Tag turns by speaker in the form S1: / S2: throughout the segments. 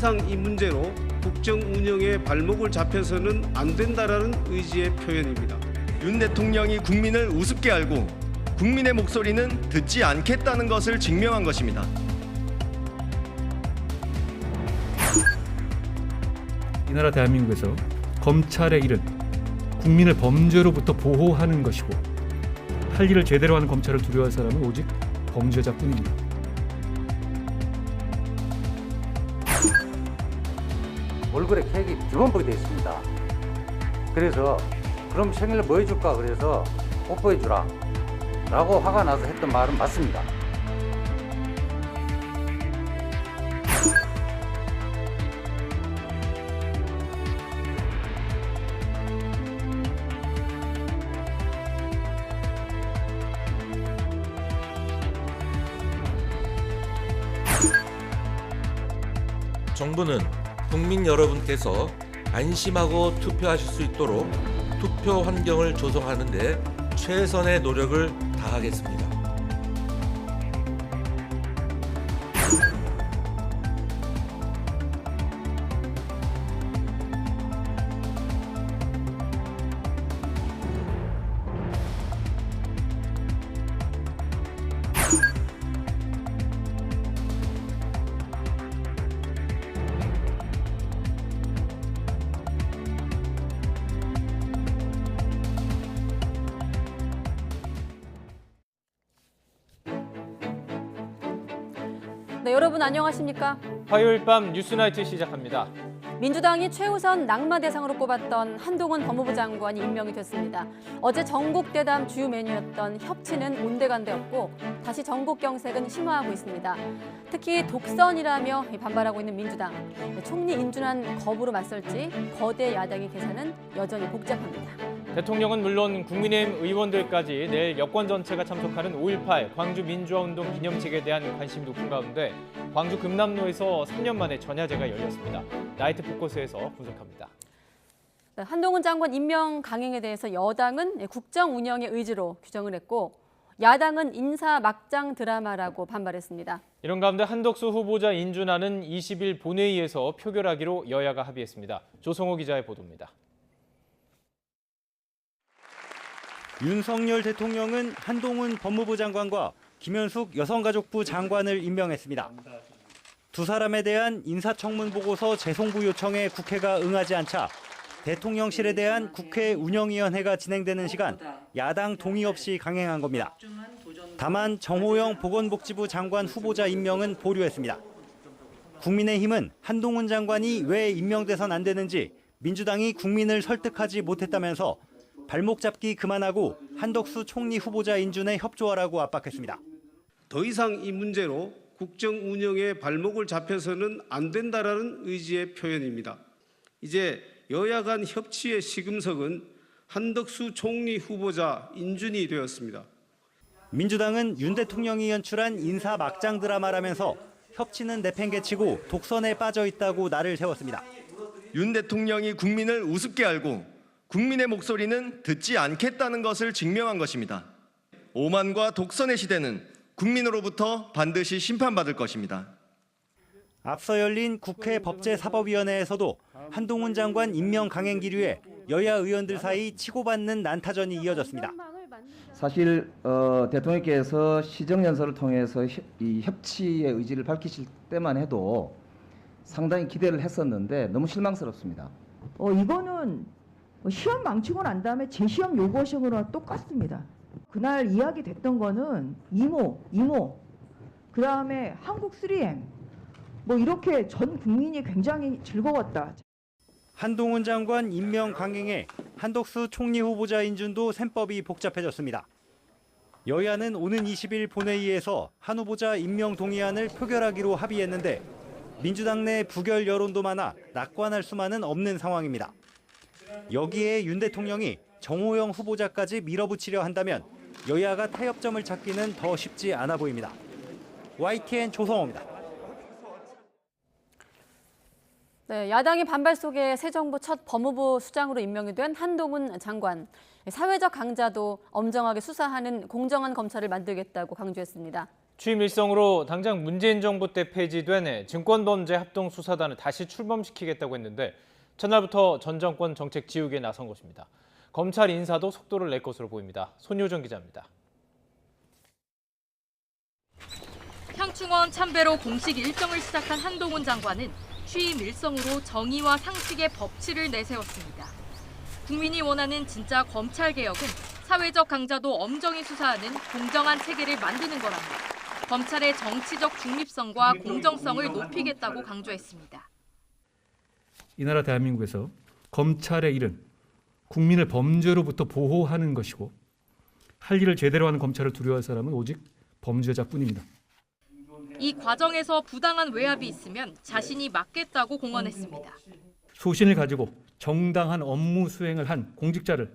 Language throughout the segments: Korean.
S1: 이상 이 문제로 국정 운영에 발목을 잡혀서는 안 된다라는 의지의 표현입니다.
S2: 윤 대통령이 국민을 우습게 알고 국민의 목소리는 듣지 않겠다는 것을 증명한 것입니다.
S3: 이 나라 대한민국에서 검찰의 일은 국민을 범죄로부터 보호하는 것이고 할 일을 제대로 하는 검찰을 두려워할 사람은 오직 범죄자뿐입니다.
S4: 얼굴에 계획이 기본법이 되어 있습니다. 그래서 그럼 생일을 뭐 해줄까 그래서 뽀뽀해주라 라고 화가 나서 했던 말은 맞습니다.
S5: 정부는 국민 여러분께서 안심하고 투표하실 수 있도록 투표 환경을 조성하는 데 최선의 노력을 다하겠습니다.
S6: 네, 여러분 안녕하십니까?
S7: 화요일 밤 뉴스나이트 시작합니다.
S6: 민주당이 최우선 낙마 대상으로 꼽았던 한동훈 법무부 장관이 임명이 됐습니다. 어제 전국 대담 주요 메뉴였던 협치는 온데간데없고 다시 전국 경색은 심화하고 있습니다. 특히 독선이라며 반발하고 있는 민주당, 총리 인준안 거부로 맞설지 거대 야당의 계산은 여전히 복잡합니다.
S7: 대통령은 물론 국민의힘 의원들까지 내일 여권 전체가 참석하는 5.18 광주 민주화운동 기념식에 대한 관심이 높은 가운데 광주 금남로에서 3년 만에 전야제가 열렸습니다. 나이트 포커스에서 분석합니다.
S6: 한동훈 장관 임명 강행에 대해서 여당은 국정 운영의 의지로 규정을 했고 야당은 인사 막장 드라마라고 반발했습니다.
S7: 이런 가운데 한덕수 후보자 인준안은 20일 본회의에서 표결하기로 여야가 합의했습니다. 조성호 기자의 보도입니다.
S8: 윤석열 대통령은 한동훈 법무부 장관과 김현숙 여성가족부 장관을 임명했습니다. 두 사람에 대한 인사청문 보고서 재송부 요청에 국회가 응하지 않자 대통령실에 대한 국회 운영위원회가 진행되는 시간 야당 동의 없이 강행한 겁니다. 다만 정호영 보건복지부 장관 후보자 임명은 보류했습니다. 국민의힘은 한동훈 장관이 왜 임명돼선 안 되는지 민주당이 국민을 설득하지 못했다면서 발목 잡기 그만하고 한덕수 총리 후보자 인준에 협조하라고 압박했습니다.
S1: 더 이상 이 문제로 국정 운영에 발목을 잡혀서는 안 된다라는 의지의 표현입니다. 이제 여야 간 협치의 시금석은 한덕수 총리 후보자 인준이 되었습니다.
S8: 민주당은 윤 대통령이 연출한 인사 막장 드라마라면서 협치는 내팽개치고 독선에 빠져 있다고 날을 세웠습니다.
S2: 윤 대통령이 국민을 우습게 알고 국민의 목소리는 듣지 않겠다는 것을 증명한 것입니다. 오만과 독선의 시대는 국민으로부터 반드시 심판받을 것입니다.
S8: 앞서 열린 국회 법제사법위원회에서도 한동훈 장관 임명 강행 기류에 여야 의원들 사이 치고받는 난타전이 이어졌습니다.
S9: 사실 대통령께서 시정연설을 통해서 이 협치의 의지를 밝히실 때만 해도 상당히 기대를 했었는데 너무 실망스럽습니다.
S10: 이거는 시험 망치고 난 다음에 재시험 요구하신 거랑 똑같습니다. 그날 이야기됐던 거는 이모, 그 다음에 한국 3M, 뭐 이렇게 전 국민이 굉장히 즐거웠다.
S8: 한동훈 장관 임명 강행에 한덕수 총리 후보자 인준도 셈법이 복잡해졌습니다. 여야는 오는 20일 본회의에서 한 후보자 임명 동의안을 표결하기로 합의했는데 민주당 내 부결 여론도 많아 낙관할 수만은 없는 상황입니다. 여기에 윤 대통령이 정호영 후보자까지 밀어붙이려 한다면 여야가 타협점을 찾기는 더 쉽지 않아 보입니다. YTN 조성호입니다.
S6: 네, 야당의 반발 속에 새 정부 첫 법무부 수장으로 임명이 된 한동훈 장관. 사회적 강자도 엄정하게 수사하는 공정한 검찰을 만들겠다고 강조했습니다.
S7: 취임 일성으로 당장 문재인 정부 때 폐지된 증권범죄 합동수사단을 다시 출범시키겠다고 했는데 첫날부터 전 정권 정책 지우기에 나선 것입니다. 검찰 인사도 속도를 낼 것으로 보입니다. 손효정 기자입니다.
S11: 향충원 참배로 공식 일정을 시작한 한동훈 장관은 취임 일성으로 정의와 상식의 법치를 내세웠습니다. 국민이 원하는 진짜 검찰개혁은 사회적 강자도 엄정히 수사하는 공정한 체계를 만드는 거라며 검찰의 정치적 중립성과 공정성을 높이겠다고 강조했습니다.
S3: 이 나라 대한민국에서 검찰의 일은 국민을 범죄로부터 보호하는 것이고 할 일을 제대로 하는 검찰을 두려워할 사람은 오직 범죄자뿐입니다.
S11: 이 과정에서 부당한 외압이 있으면 자신이 맡겠다고 공언했습니다.
S3: 소신을 가지고 정당한 업무 수행을 한 공직자를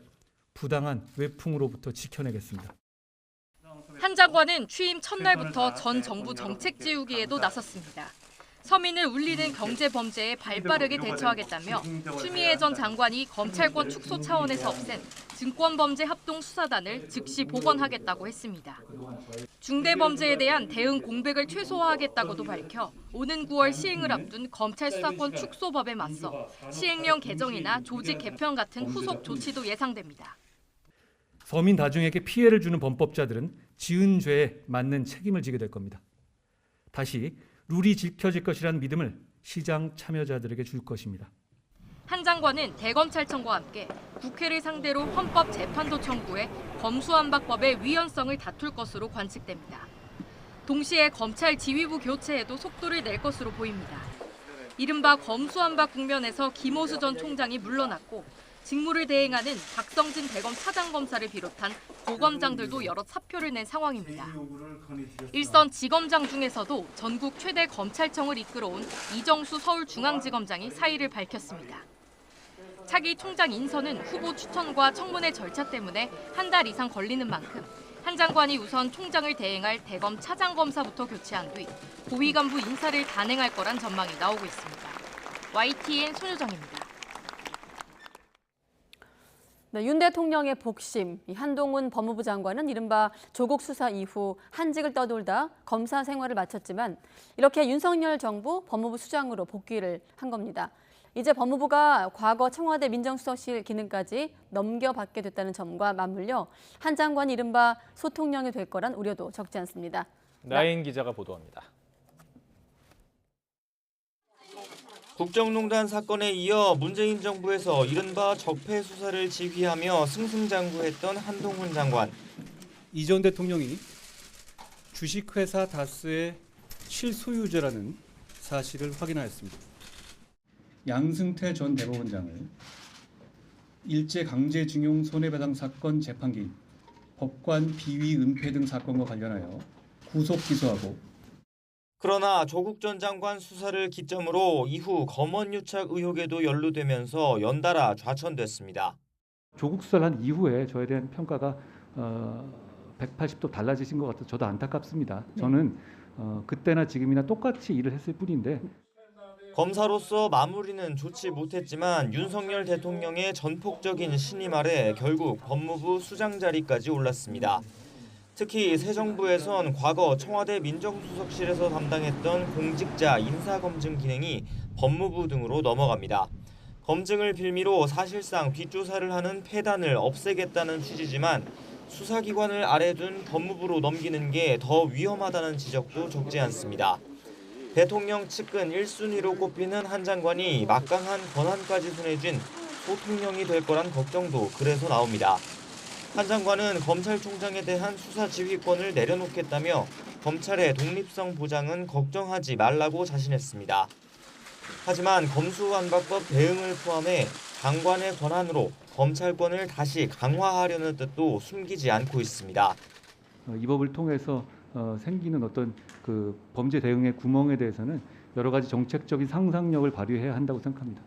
S3: 부당한 외풍으로부터 지켜내겠습니다.
S11: 한 장관은 취임 첫날부터 전 정부 정책 지우기에도 나섰습니다. 서민을 울리는 경제 범죄에 발빠르게 대처하겠다며 추미애 전 장관이 검찰권 축소 차원에서 없앤 증권범죄 합동수사단을 즉시 복원하겠다고 했습니다. 중대범죄에 대한 대응 공백을 최소화하겠다고도 밝혀 오는 9월 시행을 앞둔 검찰 수사권 축소법에 맞서 시행령 개정이나 조직 개편 같은 후속 조치도 예상됩니다.
S3: 서민 다중에게 피해를 주는 범법자들은 지은 죄에 맞는 책임을 지게 될 겁니다. 다시 룰이 지켜질 것이라는 믿음을 시장 참여자들에게 줄 것입니다.
S11: 한 장관은 대검찰청과 함께 국회를 상대로 헌법재판도 청구해 검수완박법의 위헌성을 다툴 것으로 관측됩니다. 동시에 검찰 지휘부 교체에도 속도를 낼 것으로 보입니다. 이른바 검수완박 국면에서 김호수 전 총장이 물러났고 직무를 대행하는 박성진 대검 차장검사를 비롯한 고검장들도 여러 사표를 낸 상황입니다. 일선 지검장 중에서도 전국 최대 검찰청을 이끌어온 이정수 서울중앙지검장이 사의를 밝혔습니다. 차기 총장 인선은 후보 추천과 청문회 절차 때문에 한 달 이상 걸리는 만큼 한 장관이 우선 총장을 대행할 대검 차장검사부터 교체한 뒤 고위 간부 인사를 단행할 거란 전망이 나오고 있습니다. YTN 손효정입니다.
S6: 네, 윤 대통령의 복심, 한동훈 법무부 장관은 이른바 조국 수사 이후 한직을 떠돌다 검사 생활을 마쳤지만 이렇게 윤석열 정부 법무부 수장으로 복귀를 한 겁니다. 이제 법무부가 과거 청와대 민정수석실 기능까지 넘겨받게 됐다는 점과 맞물려 한 장관이 이른바 소통령이 될 거란 우려도 적지 않습니다.
S7: 나인 기자가 보도합니다.
S2: 국정농단 사건에 이어 문재인 정부에서 이른바 적폐 수사를 지휘하며 승승장구했던 한동훈 장관.
S3: 이 전 대통령이 주식회사 다스의 실소유자라는 사실을 확인하였습니다. 양승태 전 대법원장을 일제강제징용 손해배상 사건 재판 개입, 법관 비위 은폐 등 사건과 관련하여 구속 기소하고
S2: 그러나 조국 전 장관 수사를 기점으로 이후 검언유착 의혹에도 연루되면서 연달아 좌천됐습니다.
S3: 조국 수사를 한 이후에 저에 대한 평가가 180도 달라지신 것 같아서 저도 안타깝습니다. 저는 그때나 지금이나 똑같이 일을 했을 뿐인데
S2: 검사로서 마무리는 좋지 못했지만 윤석열 대통령의 전폭적인 신임 아래 결국 법무부 수장 자리까지 올랐습니다. 특히 새 정부에선 과거 청와대 민정수석실에서 담당했던 공직자 인사검증 기능이 법무부 등으로 넘어갑니다. 검증을 빌미로 사실상 뒷조사를 하는 폐단을 없애겠다는 취지지만 수사기관을 아래 둔 법무부로 넘기는 게 더 위험하다는 지적도 적지 않습니다. 대통령 측근 1순위로 꼽히는 한 장관이 막강한 권한까지 손에 쥔 소통령이 될 거란 걱정도 그래서 나옵니다. 한 장관은 검찰총장에 대한 수사 지휘권을 내려놓겠다며 검찰의 독립성 보장은 걱정하지 말라고 자신했습니다. 하지만 검수완박법 대응을 포함해 장관의 권한으로 검찰권을 다시 강화하려는 뜻도 숨기지 않고 있습니다.
S3: 이 법을 통해서 생기는 어떤 그 범죄 대응의 구멍에 대해서는 여러 가지 정책적인 상상력을 발휘해야 한다고 생각합니다.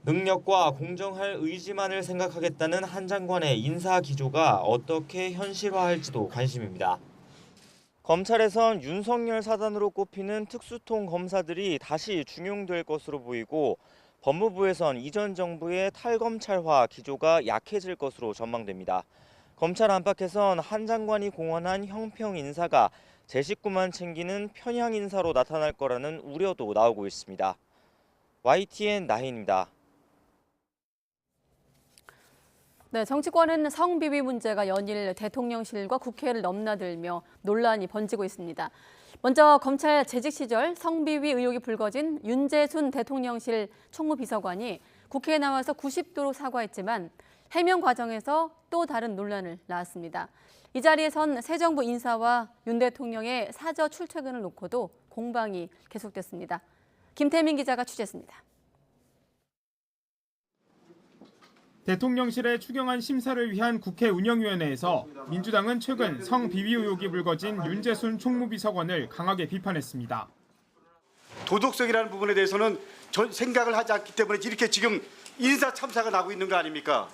S2: 능력과 공정할 의지만을 생각하겠다는 한 장관의 인사 기조가 어떻게 현실화할지도 관심입니다. 검찰에선 윤석열 사단으로 꼽히는 특수통 검사들이 다시 중용될 것으로 보이고 법무부에선 이전 정부의 탈검찰화 기조가 약해질 것으로 전망됩니다. 검찰 안팎에선 한 장관이 공언한 형평 인사가
S12: 제 식구만 챙기는 편향 인사로 나타날 거라는 우려도 나오고 있습니다. YTN 나인입니다.
S6: 네, 정치권은 성비위 문제가 연일 대통령실과 국회를 넘나들며 논란이 번지고 있습니다. 먼저 검찰 재직 시절 성비위 의혹이 불거진 윤재순 대통령실 총무비서관이 국회에 나와서 90도로 사과했지만 해명 과정에서 또 다른 논란을 낳았습니다. 이 자리에선 새 정부 인사와 윤 대통령의 사저 출퇴근을 놓고도 공방이 계속됐습니다. 김태민 기자가 취재했습니다.
S13: 대통령실의 추경안 심사를 위한 국회 운영위원회에서 민주당은 최근 성비위 의혹이 불거진 윤재순 총무비서관을 강하게 비판했습니다.
S14: 도덕성이라는 부분에 대해서는 생각을 하지 않기 때문에 이렇게 지금 인사 참사가 나고 있는 거 아닙니까?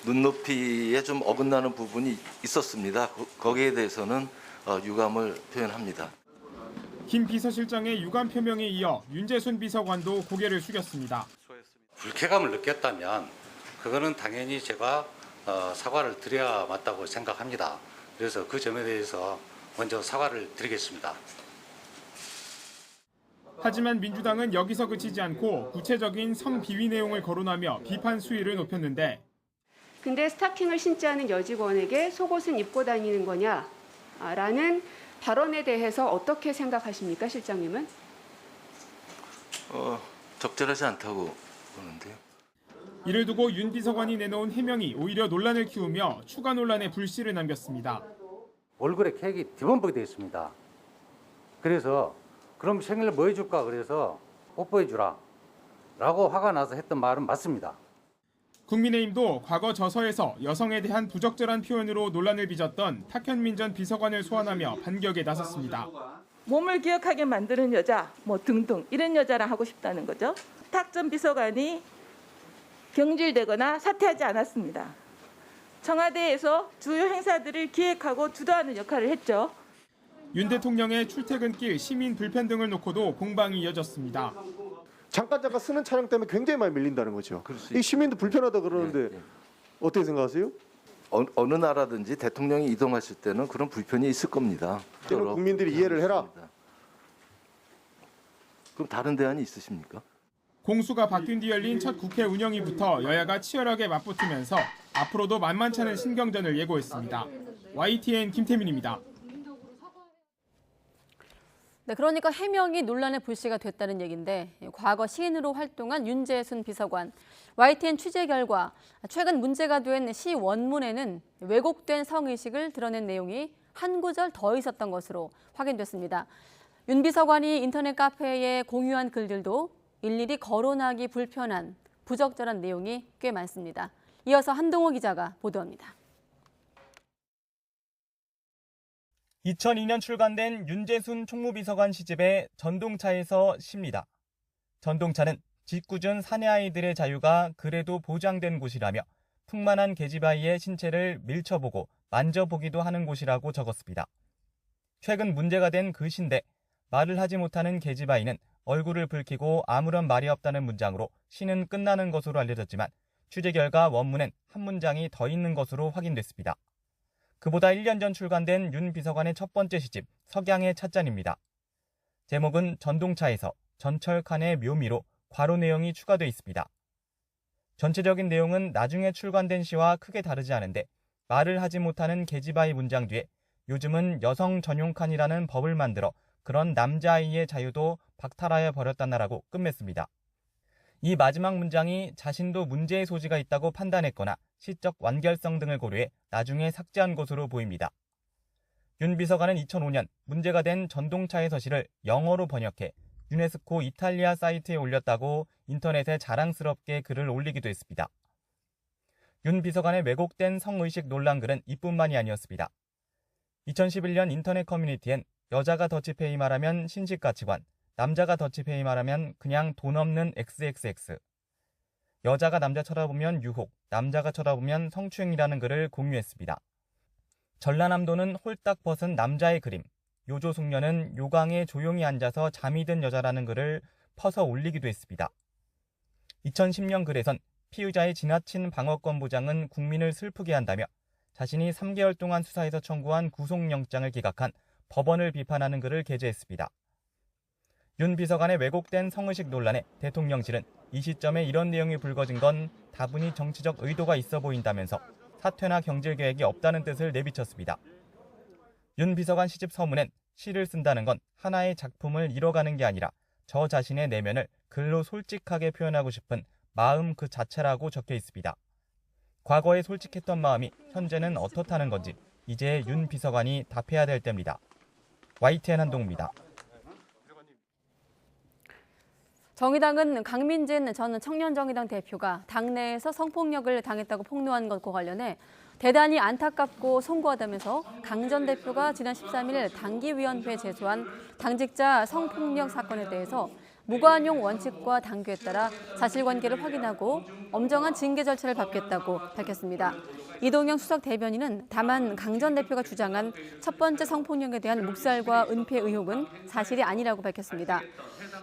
S15: 눈높이에 좀 어긋나는 부분이 있었습니다. 거기에 대해서는 유감을 표현합니다.
S13: 김 비서실장의 유감 표명에 이어 윤재순 비서관도 고개를 숙였습니다.
S16: 불쾌감을 느꼈다면 그거는 당연히 제가 사과를 드려야 맞다고 생각합니다. 그래서 그 점에 대해서 먼저 사과를 드리겠습니다.
S13: 하지만 민주당은 여기서 그치지 않고 구체적인 성비위 내용을 거론하며 비판 수위를 높였는데
S17: 근데 스타킹을 신지 않은 여직원에게 속옷은 입고 다니는 거냐라는 발언에 대해서 어떻게 생각하십니까, 실장님은?
S15: 적절하지 않다고 보는데요.
S13: 이를 두고 윤 비서관이 내놓은 해명이 오히려 논란을 키우며 추가 논란에 불씨를 남겼습니다.
S4: 얼굴에 케이크 뒤범벅이 되어 있습니다. 그래서 그럼 생일을 뭐 해줄까 그래서 뽀뽀해주라 라고 화가 나서 했던 말은 맞습니다.
S13: 국민의힘도 과거 저서에서 여성에 대한 부적절한 표현으로 논란을 빚었던 탁현민 전 비서관을 소환하며 반격에 나섰습니다.
S18: 몸을 기억하게 만드는 여자, 뭐 등등 이런 여자랑 하고 싶다는 거죠. 탁 전 비서관이 경질되거나 사퇴하지 않았습니다. 청와대에서 주요 행사들을 기획하고 주도하는 역할을 했죠.
S13: 윤 대통령의 출퇴근길 시민 불편 등을 놓고도 공방이 이어졌습니다.
S19: 잠깐 쓰는 차량 때문에 굉장히 많이 밀린다는 거죠. 이 시민도 불편하다 그러는데 어떻게 생각하세요?
S15: 어느 나라든지 대통령이 이동하실 때는 그런 불편이 있을 겁니다.
S19: 국민들이 이해를 해라.
S15: 그럼 다른 대안이 있으십니까?
S13: 공수가 바뀐 뒤 열린 첫 국회 운영위부터 여야가 치열하게 맞붙으면서 앞으로도 만만치 않은 신경전을 예고했습니다. YTN 김태민입니다.
S6: 네, 그러니까 해명이 논란의 불씨가 됐다는 얘기인데 과거 시인으로 활동한 윤재순 비서관. YTN 취재 결과 최근 문제가 된 시 원문에는 왜곡된 성의식을 드러낸 내용이 한 구절 더 있었던 것으로 확인됐습니다. 윤 비서관이 인터넷 카페에 공유한 글들도 일일이 거론하기 불편한 부적절한 내용이 꽤 많습니다. 이어서 한동호 기자가 보도합니다.
S12: 2002년 출간된 윤재순 총무비서관 시집의 전동차에서 시입니다. 전동차는 짓궂은 사내 아이들의 자유가 그래도 보장된 곳이라며 풍만한 계집아이의 신체를 밀쳐보고 만져보기도 하는 곳이라고 적었습니다. 최근 문제가 된 그 시인데 말을 하지 못하는 계집아이는 얼굴을 붉히고 아무런 말이 없다는 문장으로 시는 끝나는 것으로 알려졌지만 취재 결과 원문엔 한 문장이 더 있는 것으로 확인됐습니다. 그보다 1년 전 출간된 윤 비서관의 첫 번째 시집 석양의 찻잔입니다. 제목은 전동차에서 전철칸의 묘미로 괄호 내용이 추가돼 있습니다. 전체적인 내용은 나중에 출간된 시와 크게 다르지 않은데 말을 하지 못하는 계집아이 문장 뒤에 요즘은 여성 전용 칸이라는 법을 만들어 그런 남자아이의 자유도 박탈하여 버렸다나라고 끝맺습니다. 이 마지막 문장이 자신도 문제의 소지가 있다고 판단했거나 시적 완결성 등을 고려해 나중에 삭제한 것으로 보입니다. 윤 비서관은 2005년 문제가 된 전동차의 서시를 영어로 번역해 유네스코 이탈리아 사이트에 올렸다고 인터넷에 자랑스럽게 글을 올리기도 했습니다. 윤 비서관의 왜곡된 성의식 논란 글은 이뿐만이 아니었습니다. 2011년 인터넷 커뮤니티엔 여자가 더치페이 말하면 신식가치관, 남자가 더치페이 말하면 그냥 돈 없는 XXX, 여자가 남자 쳐다보면 유혹, 남자가 쳐다보면 성추행이라는 글을 공유했습니다. 전라남도는 홀딱 벗은 남자의 그림, 요조숙녀는 요강에 조용히 앉아서 잠이 든 여자라는 글을 퍼서 올리기도 했습니다. 2010년 글에선 피의자의 지나친 방어권 보장은 국민을 슬프게 한다며 자신이 3개월 동안 수사해서 청구한 구속영장을 기각한 법원을 비판하는 글을 게재했습니다. 윤 비서관의 왜곡된 성의식 논란에 대통령실은 이 시점에 이런 내용이 불거진 건 다분히 정치적 의도가 있어 보인다면서 사퇴나 경질 계획이 없다는 뜻을 내비쳤습니다. 윤 비서관 시집 서문엔 시를 쓴다는 건 하나의 작품을 이뤄가는 게 아니라 저 자신의 내면을 글로 솔직하게 표현하고 싶은 마음 그 자체라고 적혀 있습니다. 과거에 솔직했던 마음이 현재는 어떻다는 건지 이제 윤 비서관이 답해야 될 때입니다. YTN 한동우입니다.
S6: 정의당은 강민진 전 청년정의당 대표가 당내에서 성폭력을 당했다고 폭로한 것과 관련해 대단히 안타깝고 송구하다면서 강 전 대표가 지난 13일 당기위원회에 제소한 당직자 성폭력 사건에 대해서 무관용 원칙과 당규에 따라 사실관계를 확인하고 엄정한 징계 절차를 밟겠다고 밝혔습니다. 이동영 수석 대변인은 다만 강 전 대표가 주장한 첫 번째 성폭력에 대한 묵살과 은폐 의혹은 사실이 아니라고 밝혔습니다.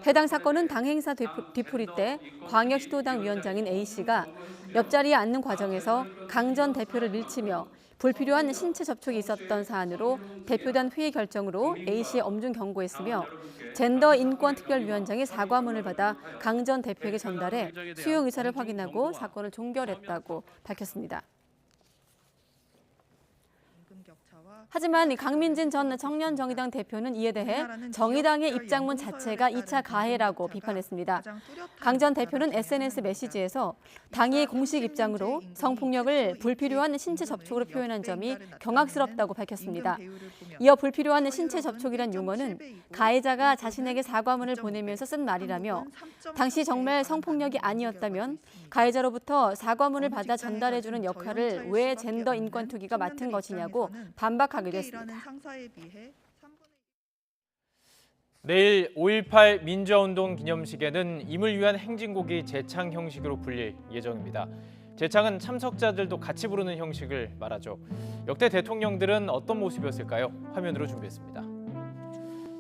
S6: 해당 사건은 당 행사 뒤풀이 때 광역시도당 위원장인 A씨가 옆자리에 앉는 과정에서 강 전 대표를 밀치며 불필요한 신체 접촉이 있었던 사안으로 대표단 회의 결정으로 A씨의 엄중 경고했으며 젠더인권특별위원장이 사과문을 받아 강 전 대표에게 전달해 수용 의사를 확인하고 사건을 종결했다고 밝혔습니다. 하지만 강민진 전 청년정의당 대표는 이에 대해 정의당의 입장문 자체가 2차 가해라고 비판했습니다. 강 전 대표는 SNS 메시지에서 당의 공식 입장으로 성폭력을 불필요한 신체 접촉으로 표현한 점이 경악스럽다고 밝혔습니다. 이어 불필요한 신체 접촉이란 용어는 가해자가 자신에게 사과문을 보내면서 쓴 말이라며 당시 정말 성폭력이 아니었다면 가해자로부터 사과문을 받아 전달해주는 역할을 왜 젠더인권특위가 맡은 것이냐고 반박하기도 했습니다.
S7: 내일 5.18 민주화운동 기념식에는 임을 위한 행진곡이 재창 형식으로 불릴 예정입니다. 재창은 참석자들도 같이 부르는 형식을 말하죠. 역대 대통령들은 어떤 모습이었을까요? 화면으로 준비했습니다.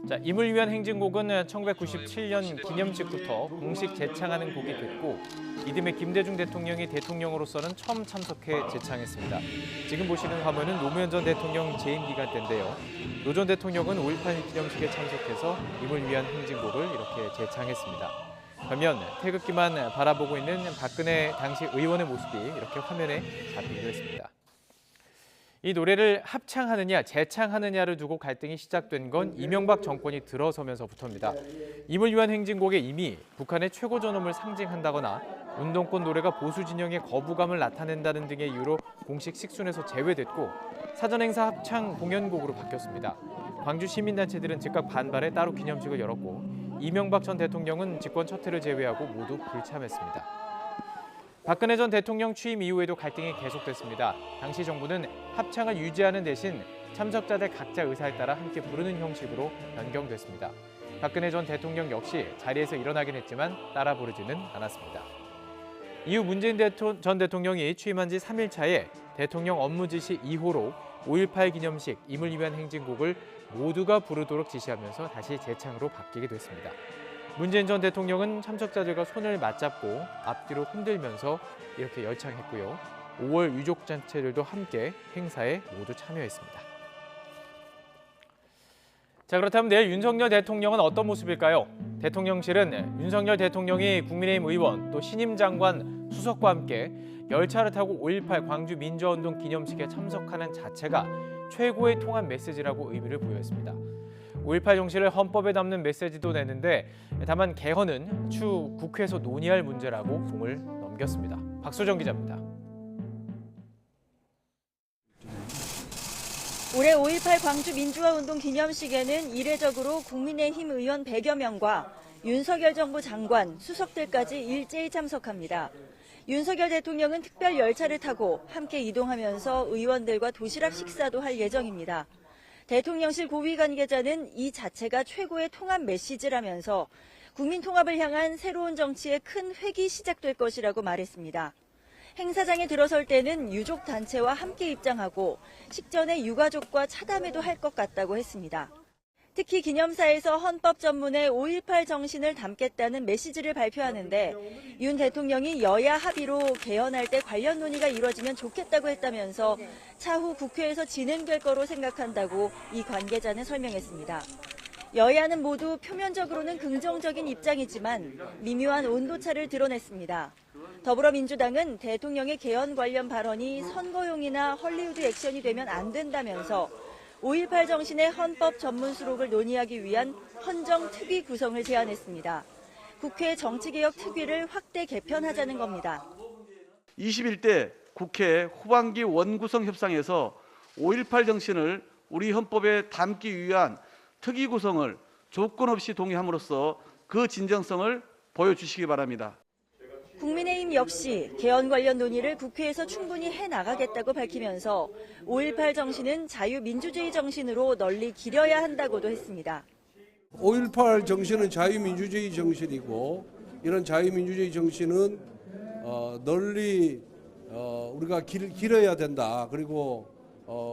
S7: 자, 임을 위한 행진곡은 1997년 기념식부터 공식 재창하는 곡이 됐고 이듬해 김대중 대통령이 대통령으로서는 처음 참석해 재창했습니다. 지금 보시는 화면은 노무현 전 대통령 재임 기간 때인데요. 노 전 대통령은 5.18 기념식에 참석해서 임을 위한 행진곡을 이렇게 재창했습니다. 반면 태극기만 바라보고 있는 박근혜 당시 의원의 모습이 이렇게 화면에 잡히기도 했습니다. 이 노래를 합창하느냐 재창하느냐를 두고 갈등이 시작된 건 이명박 정권이 들어서면서부터입니다. 임을 위한 행진곡에 이미 북한의 최고 존엄을 상징한다거나 운동권 노래가 보수 진영의 거부감을 나타낸다는 등의 이유로 공식 식순에서 제외됐고 사전 행사 합창 공연곡으로 바뀌었습니다. 광주 시민단체들은 즉각 반발해 따로 기념식을 열었고 이명박 전 대통령은 집권 첫 해를 제외하고 모두 불참했습니다. 박근혜 전 대통령 취임 이후에도 갈등이 계속됐습니다. 당시 정부는 합창을 유지하는 대신 참석자들 각자 의사에 따라 함께 부르는 형식으로 변경됐습니다. 박근혜 전 대통령 역시 자리에서 일어나긴 했지만 따라 부르지는 않았습니다. 이후 문재인 전 대통령이 취임한 지 3일 차에 대통령 업무 지시 2호로 5.18 기념식 임을 위한 행진곡을 모두가 부르도록 지시하면서 다시 재창으로 바뀌게 됐습니다. 문재인 전 대통령은 참석자들과 손을 맞잡고 앞뒤로 흔들면서 이렇게 열창했고요. 5월 유족단체들도 함께 행사에 모두 참여했습니다. 자, 그렇다면 내일 윤석열 대통령은 어떤 모습일까요? 대통령실은 윤석열 대통령이 국민의힘 의원 또 신임 장관 수석과 함께 열차를 타고 5.18 광주 민주화운동 기념식에 참석하는 자체가 최고의 통합 메시지라고 의미를 부여했습니다. 5.18 정신을 헌법에 담는 메시지도 내는데 다만 개헌은 추후 국회에서 논의할 문제라고 공을 넘겼습니다. 박수정 기자입니다.
S20: 올해 5.18 광주 민주화운동 기념식에는 이례적으로 국민의힘 의원 100여 명과 윤석열 정부 장관, 수석들까지 일제히 참석합니다. 윤석열 대통령은 특별 열차를 타고 함께 이동하면서 의원들과 도시락 식사도 할 예정입니다. 대통령실 고위 관계자는 이 자체가 최고의 통합 메시지라면서 국민 통합을 향한 새로운 정치의 큰 획이 시작될 것이라고 말했습니다. 행사장에 들어설 때는 유족 단체와 함께 입장하고 식전에 유가족과 차담회도 할 것 같다고 했습니다. 특히 기념사에서 헌법 전문의 5.18 정신을 담겠다는 메시지를 발표하는데 윤 대통령이 여야 합의로 개헌할 때 관련 논의가 이루어지면 좋겠다고 했다면서 차후 국회에서 진행될 거로 생각한다고 이 관계자는 설명했습니다. 여야는 모두 표면적으로는 긍정적인 입장이지만 미묘한 온도차를 드러냈습니다. 더불어민주당은 대통령의 개헌 관련 발언이 선거용이나 헐리우드 액션이 되면 안 된다면서 5.18 정신의 헌법 전문 수록을 논의하기 위한 헌정 특위 구성을 제안했습니다. 국회 정치개혁 특위를 확대 개편하자는 겁니다.
S21: 21대 국회 후반기 원구성 협상에서 5.18 정신을 우리 헌법에 담기 위한 특위 구성을 조건 없이 동의함으로써 그 진정성을 보여주시기 바랍니다.
S20: 국민의힘 역시 개헌 관련 논의를 국회에서 충분히 해나가겠다고 밝히면서 5.18 정신은 자유민주주의 정신으로 널리 기려야 한다고도 했습니다.
S22: 5.18 정신은 자유민주주의 정신이고 이런 자유민주주의 정신은 널리 우리가 길어야 된다. 그리고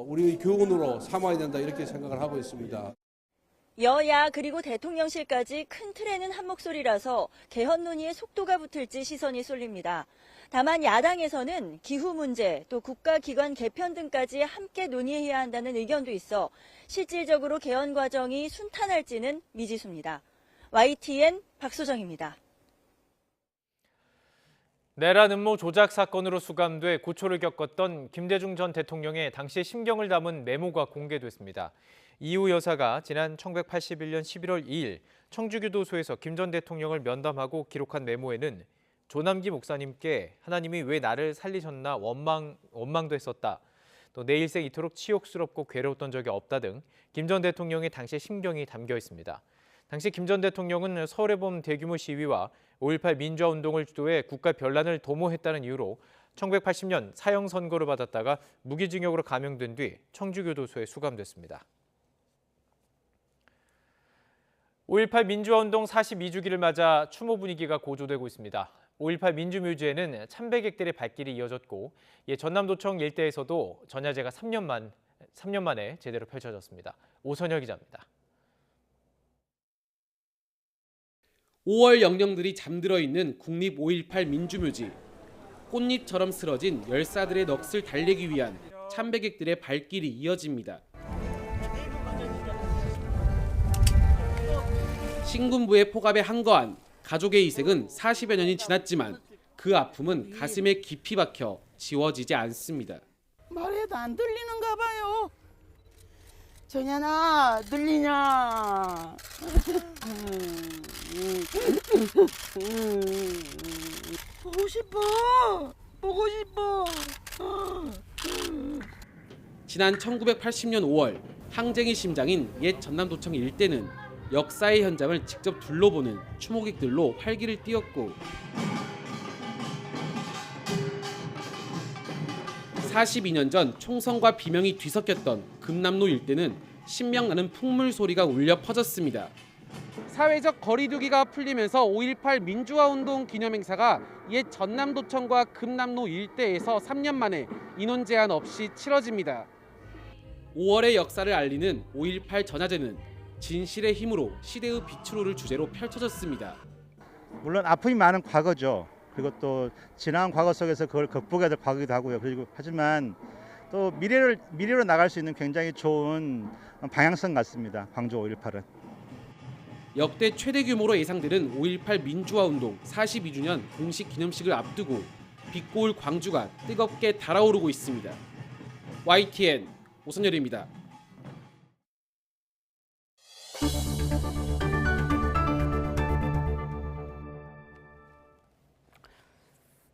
S22: 우리의 교훈으로 삼아야 된다. 이렇게 생각을 하고 있습니다.
S20: 여야 그리고 대통령실까지 큰 틀에는 한 목소리라서 개헌 논의에 속도가 붙을지 시선이 쏠립니다. 다만 야당에서는 기후 문제 또 국가기관 개편 등까지 함께 논의해야 한다는 의견도 있어 실질적으로 개헌 과정이 순탄할지는 미지수입니다. YTN 박소정입니다.
S7: 내란 음모 조작 사건으로 수감돼 고초를 겪었던 김대중 전 대통령의 당시의 심경을 담은 메모가 공개됐습니다. 이후 여사가 지난 1981년 11월 2일 청주교도소에서 김 전 대통령을 면담하고 기록한 메모에는 조남기 목사님께 하나님이 왜 나를 살리셨나 원망도 했었다. 또 내 일생 이토록 치욕스럽고 괴로웠던 적이 없다 등 김 전 대통령의 당시의 심경이 담겨 있습니다. 당시 김 전 대통령은 서울의 봄 대규모 시위와 5.18 민주화 운동을 주도해 국가 변란을 도모했다는 이유로 1980년 사형 선고를 받았다가 무기징역으로 감형된 뒤 청주교도소에 수감됐습니다. 5.18 민주화 운동 42주기를 맞아 추모 분위기가 고조되고 있습니다. 5.18 민주묘지에는 참배객들의 발길이 이어졌고 전남도청 일대에서도 전야제가 3년 만에 제대로 펼쳐졌습니다. 오선혁 기자입니다.
S23: 5월 영령들이 잠들어 있는 국립 5.18 민주묘지. 꽃잎처럼 쓰러진 열사들의 넋을 달래기 위한 참배객들의 발길이 이어집니다. 신군부의 포갑에 한거한 가족의 희생은 40여 년이 지났지만 그 아픔은 가슴에 깊이 박혀 지워지지 않습니다.
S24: 말해도 안 들리는가 봐요. 정연아, 들리냐? 보고 싶어. 보고 싶어.
S23: 지난 1980년 5월 항쟁의 심장인 옛 전남도청 일대는 역사의 현장을 직접 둘러보는 추모객들로 활기를 띠었고 42년 전 총성과 비명이 뒤섞였던 금남로 일대는 신명나는 풍물 소리가 울려 퍼졌습니다. 사회적 거리두기가 풀리면서 5.18 민주화운동 기념행사가 옛 전남도청과 금남로 일대에서 3년 만에 인원 제한 없이 치러집니다. 5월의 역사를 알리는 5.18 전야제는 진실의 힘으로 시대의 빛으로를 주제로 펼쳐졌습니다.
S25: 물론 아픔이 많은 과거죠. 그리고 또 지나간 과거 속에서 그걸 극복해야 될 과거이기도 하고요. 그리고 하지만 또 미래로 나갈 수 있는 굉장히 좋은 방향성 같습니다. 광주 5.18은.
S23: 역대 최대 규모로 예상되는 5.18 민주화 운동 42주년 공식 기념식을 앞두고 빛고울 광주가 뜨겁게 달아오르고 있습니다. YTN 오선열입니다.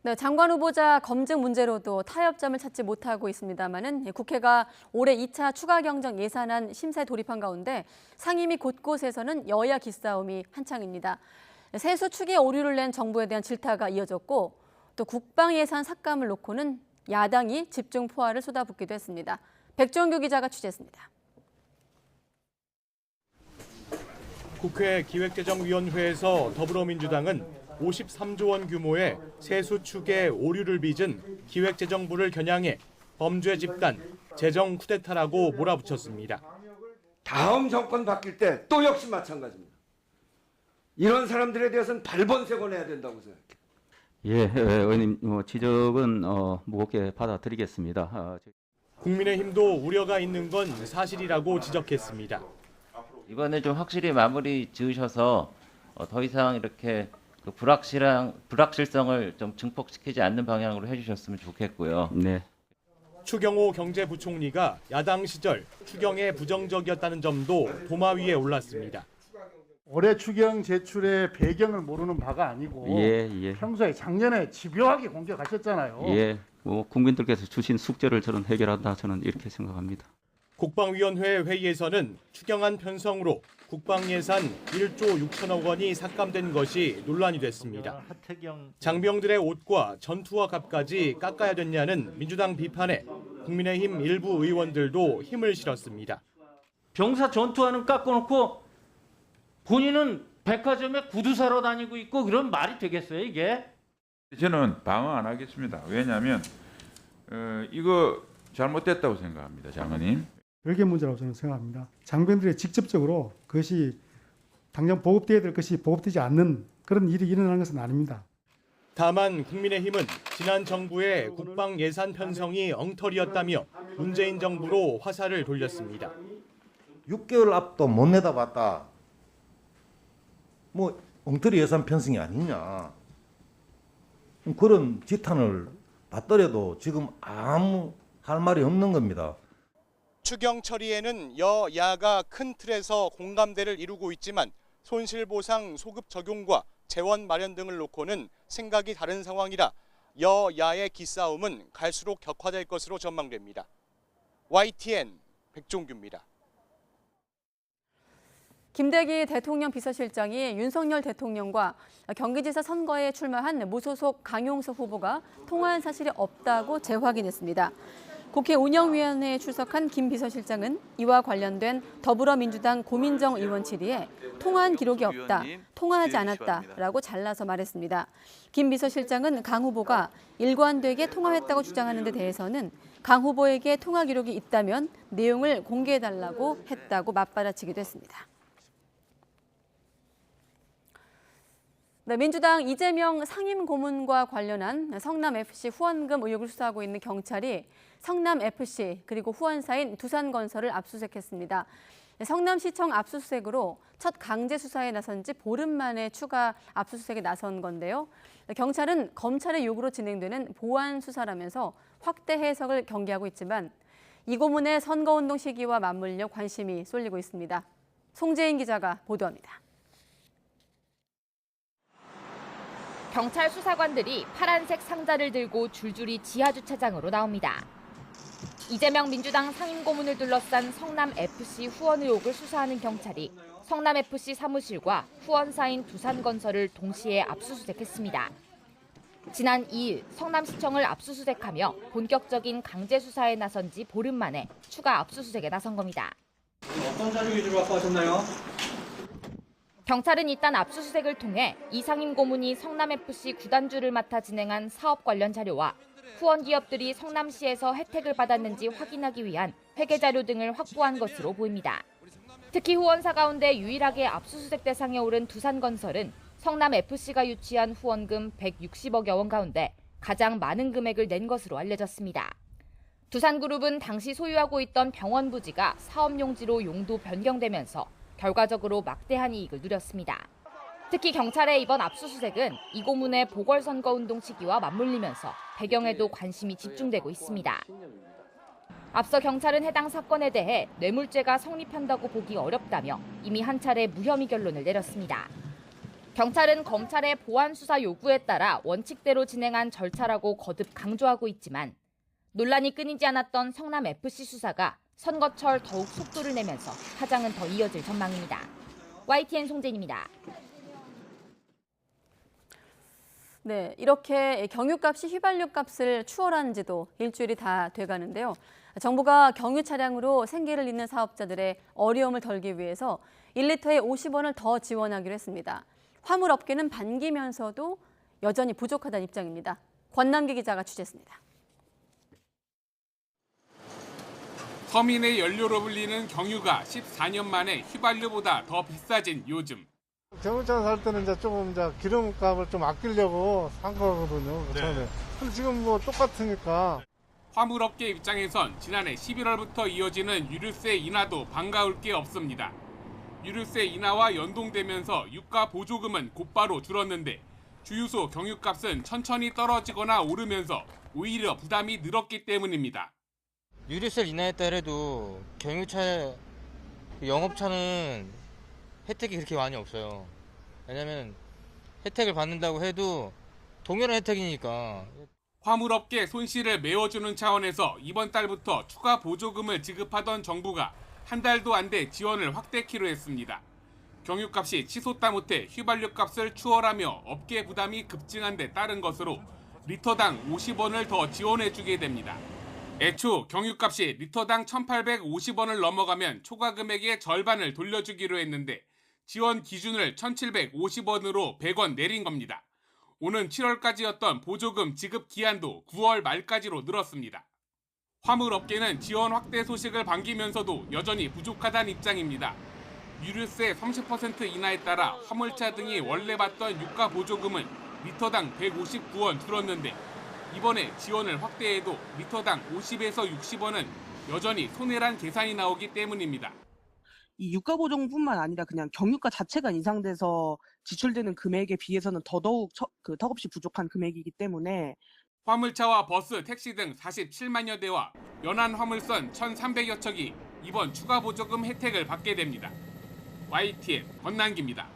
S6: 네, 장관 후보자 검증 문제로도 타협점을 찾지 못하고 있습니다만은 국회가 올해 2차 추가 경정 예산안 심사에 돌입한 가운데 상임위 곳곳에서는 여야 기싸움이 한창입니다. 세수 추계 오류를 낸 정부에 대한 질타가 이어졌고 또 국방 예산 삭감을 놓고는 야당이 집중 포화를 쏟아붓기도 했습니다. 백종규 기자가 취재했습니다.
S26: 국회 기획재정위원회에서 더불어민주당은 53조 원 규모의 세수 추계 오류를 빚은 기획재정부를 겨냥해 범죄 집단, 재정 쿠데타라고 몰아붙였습니다.
S1: 다음 정권 바뀔 때 또 역시 마찬가지입니다. 이런 사람들에 대해서는 발본색원 해야 된다고 생각해요.
S5: 예, 의원님 지적은 무겁게 받아들이겠습니다.
S26: 국민의힘도 우려가 있는 건 사실이라고 지적했습니다.
S8: 이번에 좀 확실히 마무리 지으셔서 더 이상 이렇게 그 불확실성을 좀 증폭시키지 않는 방향으로 해주셨으면 좋겠고요.
S5: 네.
S26: 추경호 경제부총리가 야당 시절 추경에 부정적이었다는 점도 도마 위에 올랐습니다.
S9: 올해 추경 제출의 배경을 모르는 바가 아니고 평소에 작년에 집요하게 공격하셨잖아요.
S5: 예, 국민들께서 주신 숙제를 저는 해결한다 저는 이렇게 생각합니다.
S26: 국방위원회 회의에서는 추경안 편성으로 국방예산 1조 6천억 원이 삭감된 것이 논란이 됐습니다. 장병들의 옷과 전투화 값까지 깎아야 됐냐는 민주당 비판에 국민의힘 일부 의원들도 힘을 실었습니다.
S10: 병사 전투화는 깎아놓고 본인은 백화점에 구두 사러 다니고 있고 그런 말이 되겠어요 이게?
S11: 저는 방어 안 하겠습니다. 왜냐하면 이거 잘못됐다고 생각합니다. 장관님.
S27: 별개 문제라고 저는 생각합니다. 장병들이 직접적으로 그것이 당장 보급돼야 될 것이 보급되지 않는 그런 일이 일어나는 것은 아닙니다.
S26: 다만 국민의힘은 지난 정부의 국방 예산 편성이 엉터리였다며 문재인 정부로 화살을 돌렸습니다.
S28: 6개월 앞도 못 내다봤다. 뭐 엉터리 예산 편성이 아니냐. 그런 지탄을 받더라도 지금 아무 할 말이 없는 겁니다.
S29: 추경 처리에는 여야가 큰 틀에서 공감대를 이루고 있지만 손실보상 소급 적용과 재원 마련 등을 놓고는 생각이 다른 상황이라 여야의 기싸움은 갈수록 격화될 것으로 전망됩니다. YTN 백종규입니다.
S6: 김대기 대통령 비서실장이 윤석열 대통령과 경기지사 선거에 출마한 무소속 강용석 후보가 통화한 사실이 없다고 재확인했습니다. 국회 운영위원회에 출석한 김 비서실장은 이와 관련된 더불어민주당 고민정 의원 질의에 통화한 기록이 없다, 통화하지 않았다라고 잘라서 말했습니다. 김 비서실장은 강 후보가 일관되게 통화했다고 주장하는 데 대해서는 강 후보에게 통화 기록이 있다면 내용을 공개해달라고 했다고 맞받아치기도 했습니다. 네, 민주당 이재명 상임고문과 관련한 성남FC 후원금 의혹을 수사하고 있는 경찰이 성남FC 그리고 후원사인 두산건설을 압수수색했습니다. 성남시청 압수수색으로 첫 강제 수사에 나선 지 보름 만에 추가 압수수색에 나선 건데요. 경찰은 검찰의 요구로 진행되는 보안 수사라면서 확대 해석을 경계하고 있지만 이 고문의 선거운동 시기와 맞물려 관심이 쏠리고 있습니다. 송재인 기자가 보도합니다.
S30: 경찰 수사관들이 파란색 상자를 들고 줄줄이 지하주차장으로 나옵니다. 이재명 민주당 상임고문을 둘러싼 성남FC 후원 의혹을 수사하는 경찰이 성남FC 사무실과 후원사인 두산건설을 동시에 압수수색했습니다. 지난 2일 성남시청을 압수수색하며 본격적인 강제 수사에 나선 지 보름 만에 추가 압수수색에 나선 겁니다.
S31: 어떤 자료 위주로 갖고 하셨나요?
S30: 경찰은 일단 압수수색을 통해 이 상임고문이 성남FC 구단주를 맡아 진행한 사업 관련 자료와 후원 기업들이 성남시에서 혜택을 받았는지 확인하기 위한 회계 자료 등을 확보한 것으로 보입니다. 특히 후원사 가운데 유일하게 압수수색 대상에 오른 두산건설은 성남FC가 유치한 후원금 160억여 원 가운데 가장 많은 금액을 낸 것으로 알려졌습니다. 두산그룹은 당시 소유하고 있던 병원 부지가 사업용지로 용도 변경되면서 결과적으로 막대한 이익을 누렸습니다. 특히 경찰의 이번 압수수색은 이 고문의 보궐선거운동 시기와 맞물리면서 배경에도 관심이 집중되고 있습니다. 앞서 경찰은 해당 사건에 대해 뇌물죄가 성립한다고 보기 어렵다며 이미 한 차례 무혐의 결론을 내렸습니다. 경찰은 검찰의 보안 수사 요구에 따라 원칙대로 진행한 절차라고 거듭 강조하고 있지만 논란이 끊이지 않았던 성남FC 수사가 선거철 더욱 속도를 내면서 파장은 더 이어질 전망입니다. YTN 송재인입니다.
S6: 네, 이렇게 경유값이 휘발유값을 추월한 지도 일주일이 다 돼가는데요. 정부가 경유 차량으로 생계를 잇는 사업자들의 어려움을 덜기 위해서 1리터에 50원을 더 지원하기로 했습니다. 화물업계는 반기면서도 여전히 부족하다는 입장입니다. 권남기 기자가 취재했습니다.
S2: 서민의 연료로 불리는 경유가 14년 만에 휘발유보다 더 비싸진 요즘.
S3: 경유차 살 때는 이제 조금 이제 기름값을 좀 아끼려고 산 거거든요. 처음에. 근데 지금 뭐 똑같으니까.
S2: 화물업계 입장에선 지난해 11월부터 이어지는 유류세 인하도 반가울 게 없습니다. 유류세 인하와 연동되면서 유가 보조금은 곧바로 줄었는데 주유소 경유값은 천천히 떨어지거나 오르면서 오히려 부담이 늘었기 때문입니다.
S4: 유류세를 인하했더라도 경유차, 영업차는 혜택이 그렇게 많이 없어요. 왜냐면 혜택을 받는다고 해도 동일한 혜택이니까.
S2: 화물업계 손실을 메워주는 차원에서 이번 달부터 추가 보조금을 지급하던 정부가 한 달도 안 돼 지원을 확대키로 했습니다. 경유값이 치솟다 못해 휘발유값을 추월하며 업계 부담이 급증한 데 따른 것으로 리터당 50원을 더 지원해주게 됩니다. 애초 경유값이 리터당 1,850원을 넘어가면 초과 금액의 절반을 돌려주기로 했는데 지원 기준을 1,750원으로 100원 내린 겁니다. 오는 7월까지였던 보조금 지급 기한도 9월 말까지로 늘었습니다. 화물업계는 지원 확대 소식을 반기면서도 여전히 부족하다는 입장입니다. 유류세 30% 인하에 따라 화물차 등이 원래 받던 유가 보조금은 리터당 159원 줄었는데 이번에 지원을 확대해도 리터당 50에서 60원은 여전히 손해란 계산이 나오기 때문입니다.
S24: 이 유가 보조금뿐만 아니라 그냥 경유가 자체가 인상돼서 지출되는 금액에 비해서는 더더욱 턱없이 부족한 금액이기 때문에
S2: 화물차와 버스, 택시 등 47만여 대와 연안 화물선 1,300여 척이 이번 추가 보조금 혜택을 받게 됩니다. YTN 권난기입니다.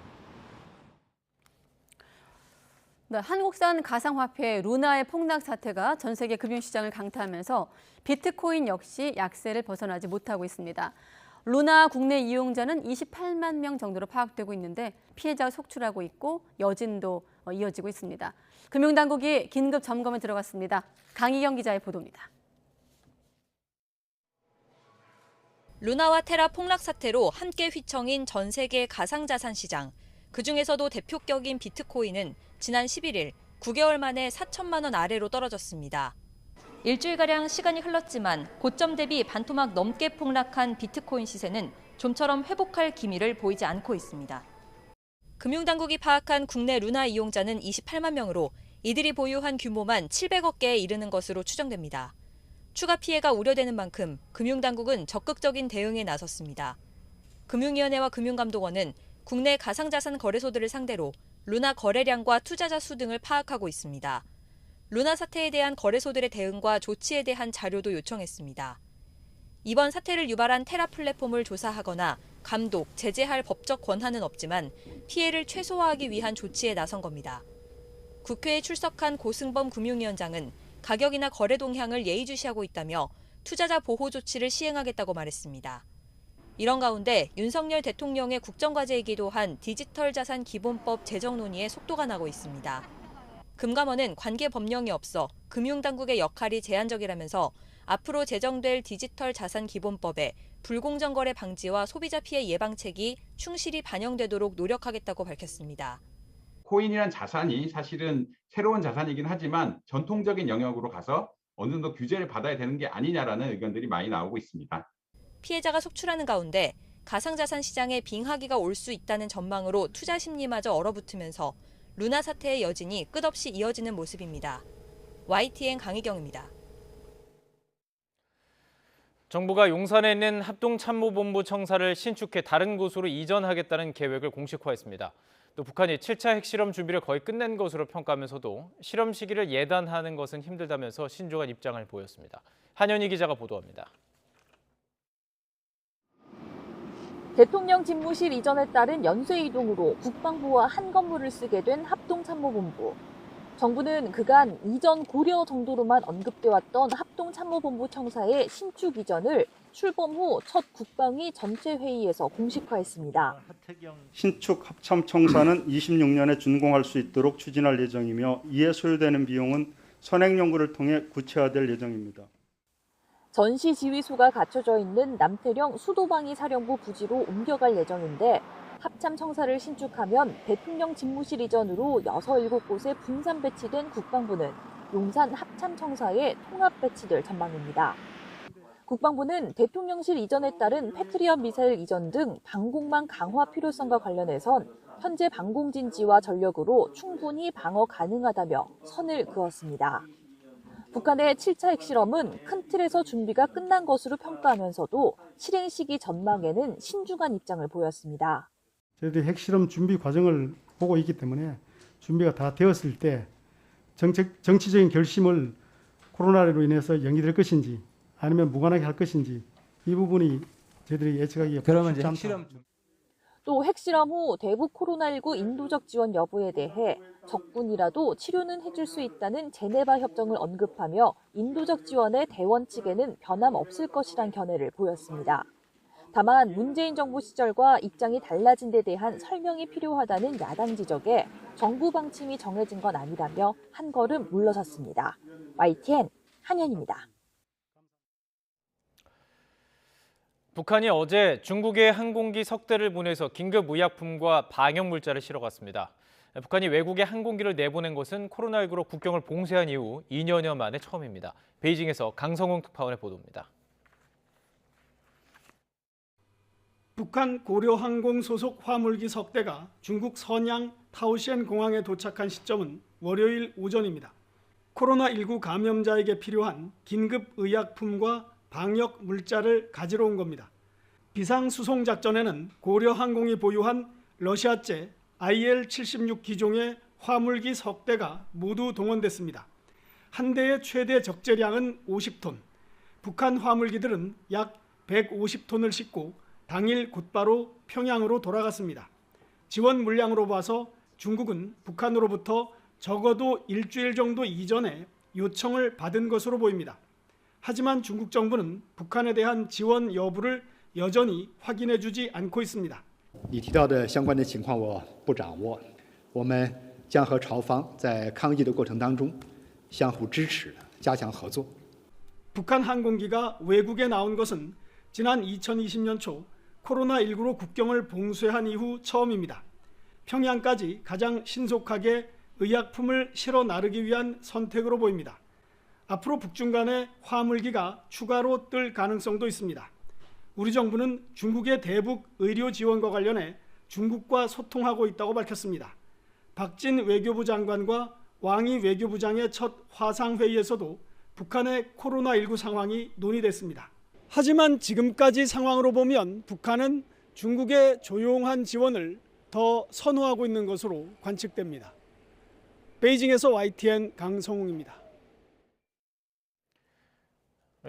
S6: 네, 한국산 가상화폐 루나의 폭락 사태가 전 세계 금융시장을 강타하면서 비트코인 역시 약세를 벗어나지 못하고 있습니다. 루나 국내 이용자는 28만 명 정도로 파악되고 있는데 피해자가 속출하고 있고 여진도 이어지고 있습니다. 금융당국이 긴급 점검에 들어갔습니다. 강희경 기자의 보도입니다.
S12: 루나와 테라 폭락 사태로 함께 휘청인 전 세계 가상자산 시장. 그중에서도 대표격인 비트코인은 지난 11일 9개월 만에 4천만 원 아래로 떨어졌습니다. 일주일가량 시간이 흘렀지만 고점 대비 반토막 넘게 폭락한 비트코인 시세는 좀처럼 회복할 기미를 보이지 않고 있습니다. 금융당국이 파악한 국내 루나 이용자는 28만 명으로 이들이 보유한 규모만 700억 개에 이르는 것으로 추정됩니다. 추가 피해가 우려되는 만큼 금융당국은 적극적인 대응에 나섰습니다. 금융위원회와 금융감독원은 국내 가상자산 거래소들을 상대로 루나 거래량과 투자자 수 등을 파악하고 있습니다. 루나 사태에 대한 거래소들의 대응과 조치에 대한 자료도 요청했습니다. 이번 사태를 유발한 테라 플랫폼을 조사하거나 감독, 제재할 법적 권한은 없지만 피해를 최소화하기 위한 조치에 나선 겁니다. 국회에 출석한 고승범 금융위원장은 가격이나 거래 동향을 예의주시하고 있다며 투자자 보호 조치를 시행하겠다고 말했습니다. 이런 가운데 윤석열 대통령의 국정과제이기도 한 디지털 자산 기본법 제정 논의에 속도가 나고 있습니다. 금감원은 관계 법령이 없어 금융당국의 역할이 제한적이라면서 앞으로 제정될 디지털 자산 기본법에 불공정 거래 방지와 소비자 피해 예방책이 충실히 반영되도록 노력하겠다고 밝혔습니다.
S13: 코인이란 자산이 사실은 새로운 자산이긴 하지만 전통적인 영역으로 가서 어느 정도 규제를 받아야 되는 게 아니냐라는 의견들이 많이 나오고 있습니다.
S12: 피해자가 속출하는 가운데 가상자산 시장에 빙하기가 올 수 있다는 전망으로 투자 심리마저 얼어붙으면서 루나 사태의 여진이 끝없이 이어지는 모습입니다. YTN 강희경입니다.
S7: 정부가 용산에 있는 합동참모본부 청사를 신축해 다른 곳으로 이전하겠다는 계획을 공식화했습니다. 또 북한이 7차 핵실험 준비를 거의 끝낸 것으로 평가하면서도 실험 시기를 예단하는 것은 힘들다면서 신중한 입장을 보였습니다. 한현희 기자가 보도합니다.
S14: 대통령 집무실 이전에 따른 연쇄 이동으로 국방부와 한 건물을 쓰게 된 합동참모본부. 정부는 그간 이전 고려 정도로만 언급돼 왔던 합동참모본부 청사의 신축 이전을 출범 후 첫 국방위 전체 회의에서 공식화했습니다.
S25: 신축 합참청사는 26년에 준공할 수 있도록 추진할 예정이며 이에 소요되는 비용은 선행 연구를 통해 구체화될 예정입니다.
S14: 전시 지휘소가 갖춰져 있는 남태령 수도방위 사령부 부지로 옮겨갈 예정인데 합참청사를 신축하면 대통령 집무실 이전으로 6, 7곳에 분산 배치된 국방부는 용산 합참청사에 통합 배치될 전망입니다. 국방부는 대통령실 이전에 따른 패트리엇 미사일 이전 등 방공망 강화 필요성과 관련해선 현재 방공진지와 전력으로 충분히 방어 가능하다며 선을 그었습니다. 북한의 7차 핵실험은 큰 틀에서 준비가 끝난 것으로 평가하면서도 실행 시기 전망에는 신중한 입장을 보였습니다.
S27: 저희들이 핵실험 준비 과정을 보고 있기 때문에 준비가 다 되었을 때 정치적인 결심을 코로나로 인해서 연기될 것인지 아니면 무관하게 할 것인지 이 부분이 저희들이 예측하기가
S1: 그러면 이제
S27: 쉽지 않다.
S14: 또 핵실험 후 대북 코로나19 인도적 지원 여부에 대해 적군이라도 치료는 해줄 수 있다는 제네바 협정을 언급하며 인도적 지원의 대원 측에는 변함없을 것이란 견해를 보였습니다. 다만 문재인 정부 시절과 입장이 달라진 데 대한 설명이 필요하다는 야당 지적에 정부 방침이 정해진 건 아니라며 한 걸음 물러섰습니다. YTN 한현입니다.
S7: 북한이 어제 중국에 항공기 석 대를 보내서 긴급 의약품과 방역 물자를 실어갔습니다. 북한이 외국에 항공기를 내보낸 것은 코로나19로 국경을 봉쇄한 이후 2년여 만에 처음입니다. 베이징에서 강성웅 특파원의 보도입니다.
S27: 북한 고려항공 소속 화물기 석 대가 중국 선양 타오시엔 공항에 도착한 시점은 월요일 오전입니다. 코로나19 감염자에게 필요한 긴급 의약품과 방역 물자를 가지러 온 겁니다. 비상수송 작전에는 고려항공이 보유한 러시아제 IL-76 기종의 화물기 석 대가 모두 동원됐습니다. 한 대의 최대 적재량은 50톤, 북한 화물기들은 약 150톤을 싣고 당일 곧바로 평양으로 돌아갔습니다. 지원 물량으로 봐서 중국은 북한으로부터 적어도 일주일 정도 이전에 요청을 받은 것으로 보입니다. 하지만 중국 정부는 북한에 대한 지원 여부를 여전히 확인해주지 않고 있습니다.
S8: 你提到的相关的情况我不掌握，我们将和朝方在抗疫的过程当中相互支持，加强合作。
S27: 북한 항공기가 외국에 나온 것은 지난 2020년 초 코로나19로 국경을 봉쇄한 이후 처음입니다. 평양까지 가장 신속하게 의약품을 실어 나르기 위한 선택으로 보입니다. 앞으로 북중 간의 화물기가 추가로 뜰 가능성도 있습니다. 우리 정부는 중국의 대북 의료 지원과 관련해 중국과 소통하고 있다고 밝혔습니다. 박진 외교부 장관과 왕이 외교부장의 첫 화상회의에서도 북한의 코로나19 상황이 논의됐습니다. 하지만 지금까지 상황으로 보면 북한은 중국의 조용한 지원을 더 선호하고 있는 것으로 관측됩니다. 베이징에서 YTN 강성웅입니다.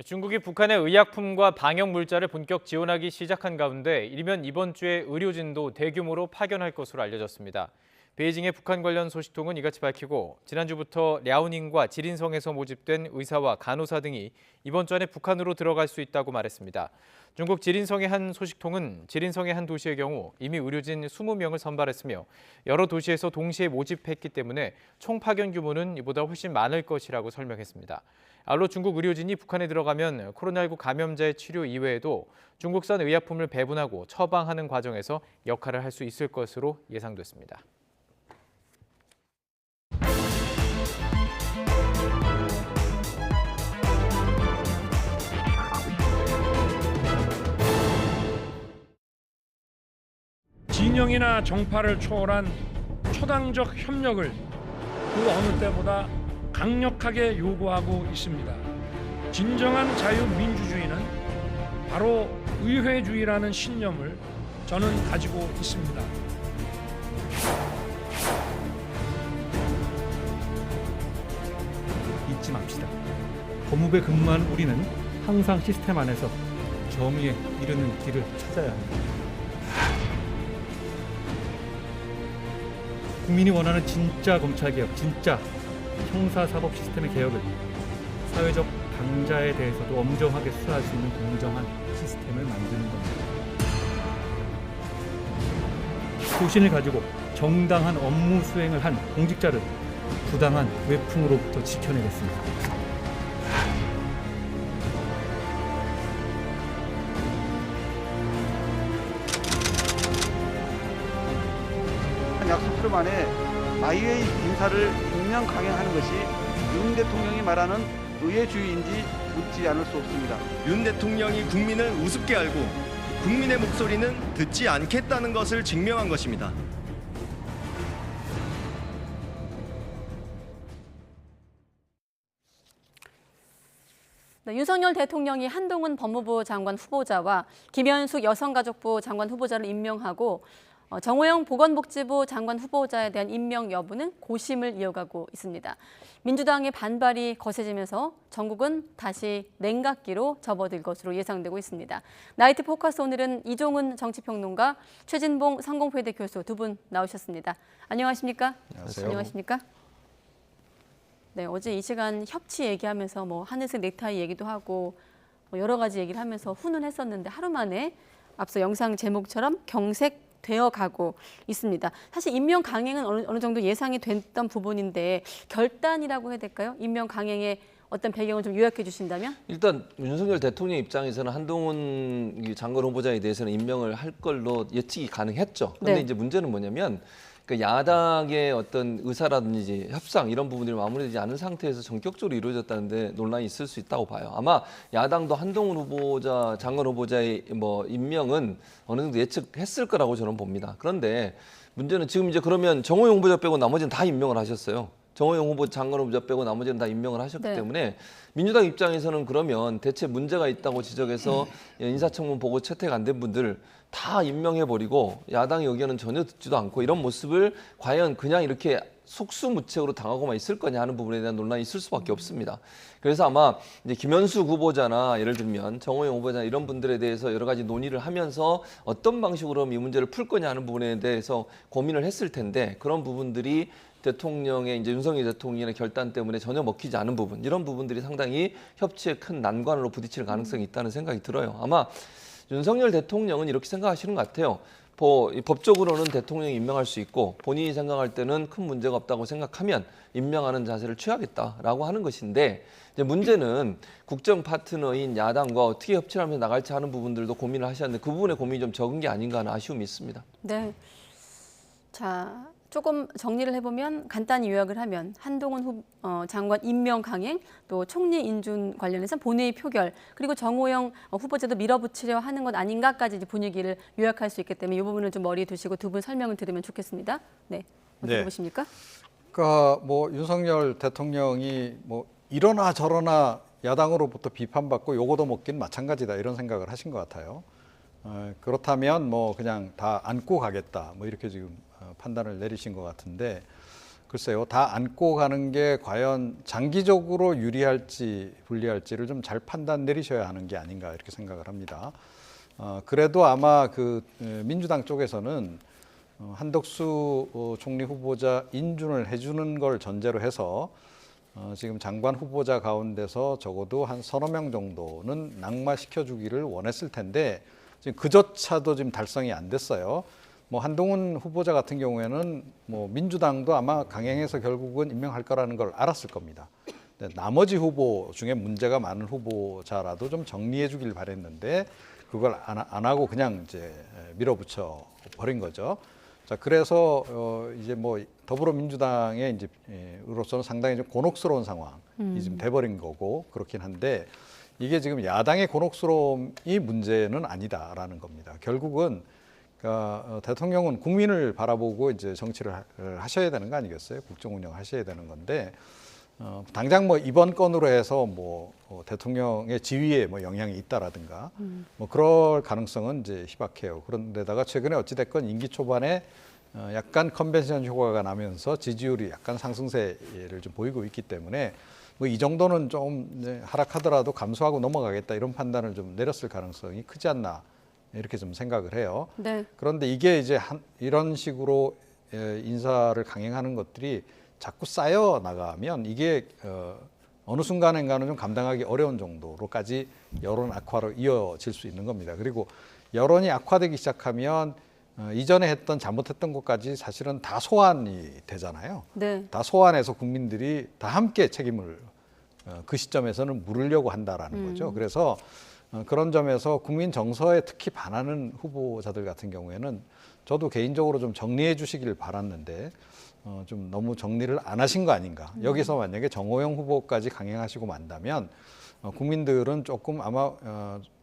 S7: 중국이 북한의 의약품과 방역 물자를 본격 지원하기 시작한 가운데 이르면 이번 주에 의료진도 대규모로 파견할 것으로 알려졌습니다. 베이징의 북한 관련 소식통은 이같이 밝히고 지난주부터 랴오닝과 지린성에서 모집된 의사와 간호사 등이 이번 주 안에 북한으로 들어갈 수 있다고 말했습니다. 중국 지린성의 한 소식통은 지린성의 한 도시의 경우 이미 의료진 20명을 선발했으며 여러 도시에서 동시에 모집했기 때문에 총 파견 규모는 이보다 훨씬 많을 것이라고 설명했습니다. 아울러 중국 의료진이 북한에 들어가면 코로나19 감염자의 치료 이외에도 중국산 의약품을 배분하고 처방하는 과정에서 역할을 할 수 있을 것으로 예상됐습니다.
S15: 진영이나 정파를 초월한 초당적 협력을 그 어느 때보다 강력하게 요구하고 있습니다. 진정한 자유민주주의는 바로 의회주의라는 신념을 저는 가지고 있습니다.
S16: 잊지 맙시다. 법무부에 근무한 우리는 항상 시스템 안에서 정의에 이르는 길을 찾아야 합니다. 국민이 원하는 진짜 검찰개혁, 진짜 형사사법 시스템의 개혁은 사회적 강자에 대해서도 엄정하게 수사할 수 있는 공정한 시스템을 만드는 겁니다. 소신을 가지고 정당한 업무 수행을 한 공직자를 부당한 외풍으로부터 지켜내겠습니다.
S17: 약속 흐름 안에 마이웨이 인사를 임명 강행하는 것이 윤 대통령이 말하는
S1: 의회주의인지 묻지 않을 수 없습니다.
S5: 윤 대통령이 국민을 우습게 알고 국민의 목소리는 듣지 않겠다는 것을 증명한 것입니다.
S6: 네, 윤석열 대통령이 한동훈 법무부 장관 후보자와 김현숙 여성가족부 장관 후보자를 임명하고 정호영 보건복지부 장관 후보자에 대한 임명 여부는 고심을 이어가고 있습니다. 민주당의 반발이 거세지면서 전국은 다시 냉각기로 접어들 것으로 예상되고 있습니다. 나이트 포커스 오늘은 이종훈 정치평론가, 최진봉 성공회대 교수 두 분 나오셨습니다. 안녕하십니까?
S9: 안녕하세요.
S6: 안녕하십니까? 네, 어제 이 시간 협치 얘기하면서 뭐 하늘색 넥타이 얘기도 하고 뭐 여러 가지 얘기를 하면서 훈훈했었는데 하루 만에 앞서 영상 제목처럼 경색되어 가고 있습니다. 사실 임명 강행은 어느 정도 예상이 됐던 부분인데 결단이라고 해야 될까요? 임명 강행의 어떤 배경을 좀 요약해 주신다면?
S9: 일단 윤석열 대통령 입장에서는 한동훈 장관 후보자에 대해서는 임명을 할 걸로 예측이 가능했죠. 그런데
S6: 네.
S9: 이제 문제는 뭐냐면 그 야당의 어떤 의사라든지 협상 이런 부분들이 마무리되지 않은 상태에서 전격적으로 이루어졌다는데 논란이 있을 수 있다고 봐요. 아마 야당도 한동훈 후보자, 장관 후보자의 뭐 임명은 어느 정도 예측했을 거라고 저는 봅니다. 그런데 문제는 지금 이제 그러면 정호영 후보자 빼고 나머지는 다 임명을 하셨어요. 정호영 후보 장관 후보자 빼고 나머지는 다 임명을 하셨기
S6: 네.
S9: 때문에 민주당 입장에서는 그러면 대체 문제가 있다고 지적해서 인사청문 보고 채택 안 된 분들 다 임명해버리고 야당의 의견은 전혀 듣지도 않고 이런 모습을 과연 그냥 이렇게 속수무책으로 당하고만 있을 거냐 하는 부분에 대한 논란이 있을 수밖에 없습니다. 그래서 아마 이제 김현숙 후보자나 예를 들면 정호영 후보자 이런 분들에 대해서 여러 가지 논의를 하면서 어떤 방식으로 이 문제를 풀 거냐 하는 부분에 대해서 고민을 했을 텐데 그런 부분들이 대통령의 이제 윤석열 대통령의 결단 때문에 전혀 먹히지 않은 부분 이런 부분들이 상당히 협치에 큰 난관으로 부딪힐 가능성이 있다는 생각이 들어요. 아마 윤석열 대통령은 이렇게 생각하시는 것 같아요. 법적으로는 대통령이 임명할 수 있고 본인이 생각할 때는 큰 문제가 없다고 생각하면 임명하는 자세를 취하겠다라고 하는 것인데 이제 문제는 국정 파트너인 야당과 어떻게 협치를 하면서 나갈지 하는 부분들도 고민을 하셨는데 그 부분에 고민이 좀 적은 게 아닌가 하는 아쉬움이 있습니다.
S6: 네. 자, 조금 정리를 해보면 간단히 요약을 하면 한동훈 장관 임명 강행, 또 총리 인준 관련해서 본회의 표결, 그리고 정호영 후보자도 밀어붙이려 하는 것 아닌가까지 이제 분위기를 요약할 수 있기 때문에 이 부분을 좀 머리에 두시고 두 분 설명을 들으면 좋겠습니다. 네, 어떻게
S10: 네.
S6: 보십니까?
S10: 그러니까 뭐 윤석열 대통령이 뭐 이러나 저러나 야당으로부터 비판받고 요거도 먹긴 마찬가지다 이런 생각을 하신 것 같아요. 그렇다면 뭐 그냥 다 안고 가겠다 뭐 이렇게 지금 판단을 내리신 것 같은데 글쎄요, 다 안고 가는 게 과연 장기적으로 유리할지 불리할지를 좀 잘 판단 내리셔야 하는 게 아닌가 이렇게 생각을 합니다. 그래도 아마 그 민주당 쪽에서는 한덕수 총리 후보자 인준을 해주는 걸 전제로 해서 지금 장관 후보자 가운데서 적어도 한 서너 명 정도는 낙마시켜주기를 원했을 텐데 지금 그조차도 지금 달성이 안 됐어요. 뭐 한동훈 후보자 같은 경우에는 뭐 민주당도 아마 강행해서 결국은 임명할 거라는 걸 알았을 겁니다. 나머지 후보 중에 문제가 많은 후보자라도 좀 정리해 주길 바랬는데 그걸 안 하고 그냥 이제 밀어붙여 버린 거죠. 자, 그래서 이제 뭐 더불어민주당의 이제 으로서는 상당히 좀 곤혹스러운 상황이 지금 돼버린 거고 그렇긴 한데 이게 지금 야당의 곤혹스러움이 문제는 아니다라는 겁니다. 결국은 그러니까 대통령은 국민을 바라보고 이제 정치를 하셔야 되는 거 아니겠어요? 국정 운영하셔야 되는 건데 당장 뭐 이번 건으로 해서 뭐 대통령의 지위에 뭐 영향이 있다라든가 뭐 그럴 가능성은 이제 희박해요. 그런데다가 최근에 어찌 됐건 임기 초반에 약간 컨벤션 효과가 나면서 지지율이 약간 상승세를 좀 보이고 있기 때문에 뭐 이 정도는 좀 하락하더라도 감수하고 넘어가겠다 이런 판단을 좀 내렸을 가능성이 크지 않나 이렇게 좀 생각을 해요.
S6: 네.
S10: 그런데 이게 이제 이런 식으로 인사를 강행하는 것들이 자꾸 쌓여 나가면 이게 어느 순간인가는 좀 감당하기 어려운 정도로까지 여론 악화로 이어질 수 있는 겁니다. 그리고 여론이 악화되기 시작하면 이전에 했던 잘못했던 것까지 사실은 다 소환이 되잖아요.
S6: 네.
S10: 다 소환해서 국민들이 다 함께 책임을 그 시점에서는 물으려고 한다라는 거죠. 그래서 그런 점에서 국민 정서에 특히 반하는 후보자들 같은 경우에는 저도 개인적으로 좀 정리해 주시길 바랐는데 좀 너무 정리를 안 하신 거 아닌가. 여기서 만약에 정호영 후보까지 강행하시고 만다면 국민들은 조금 아마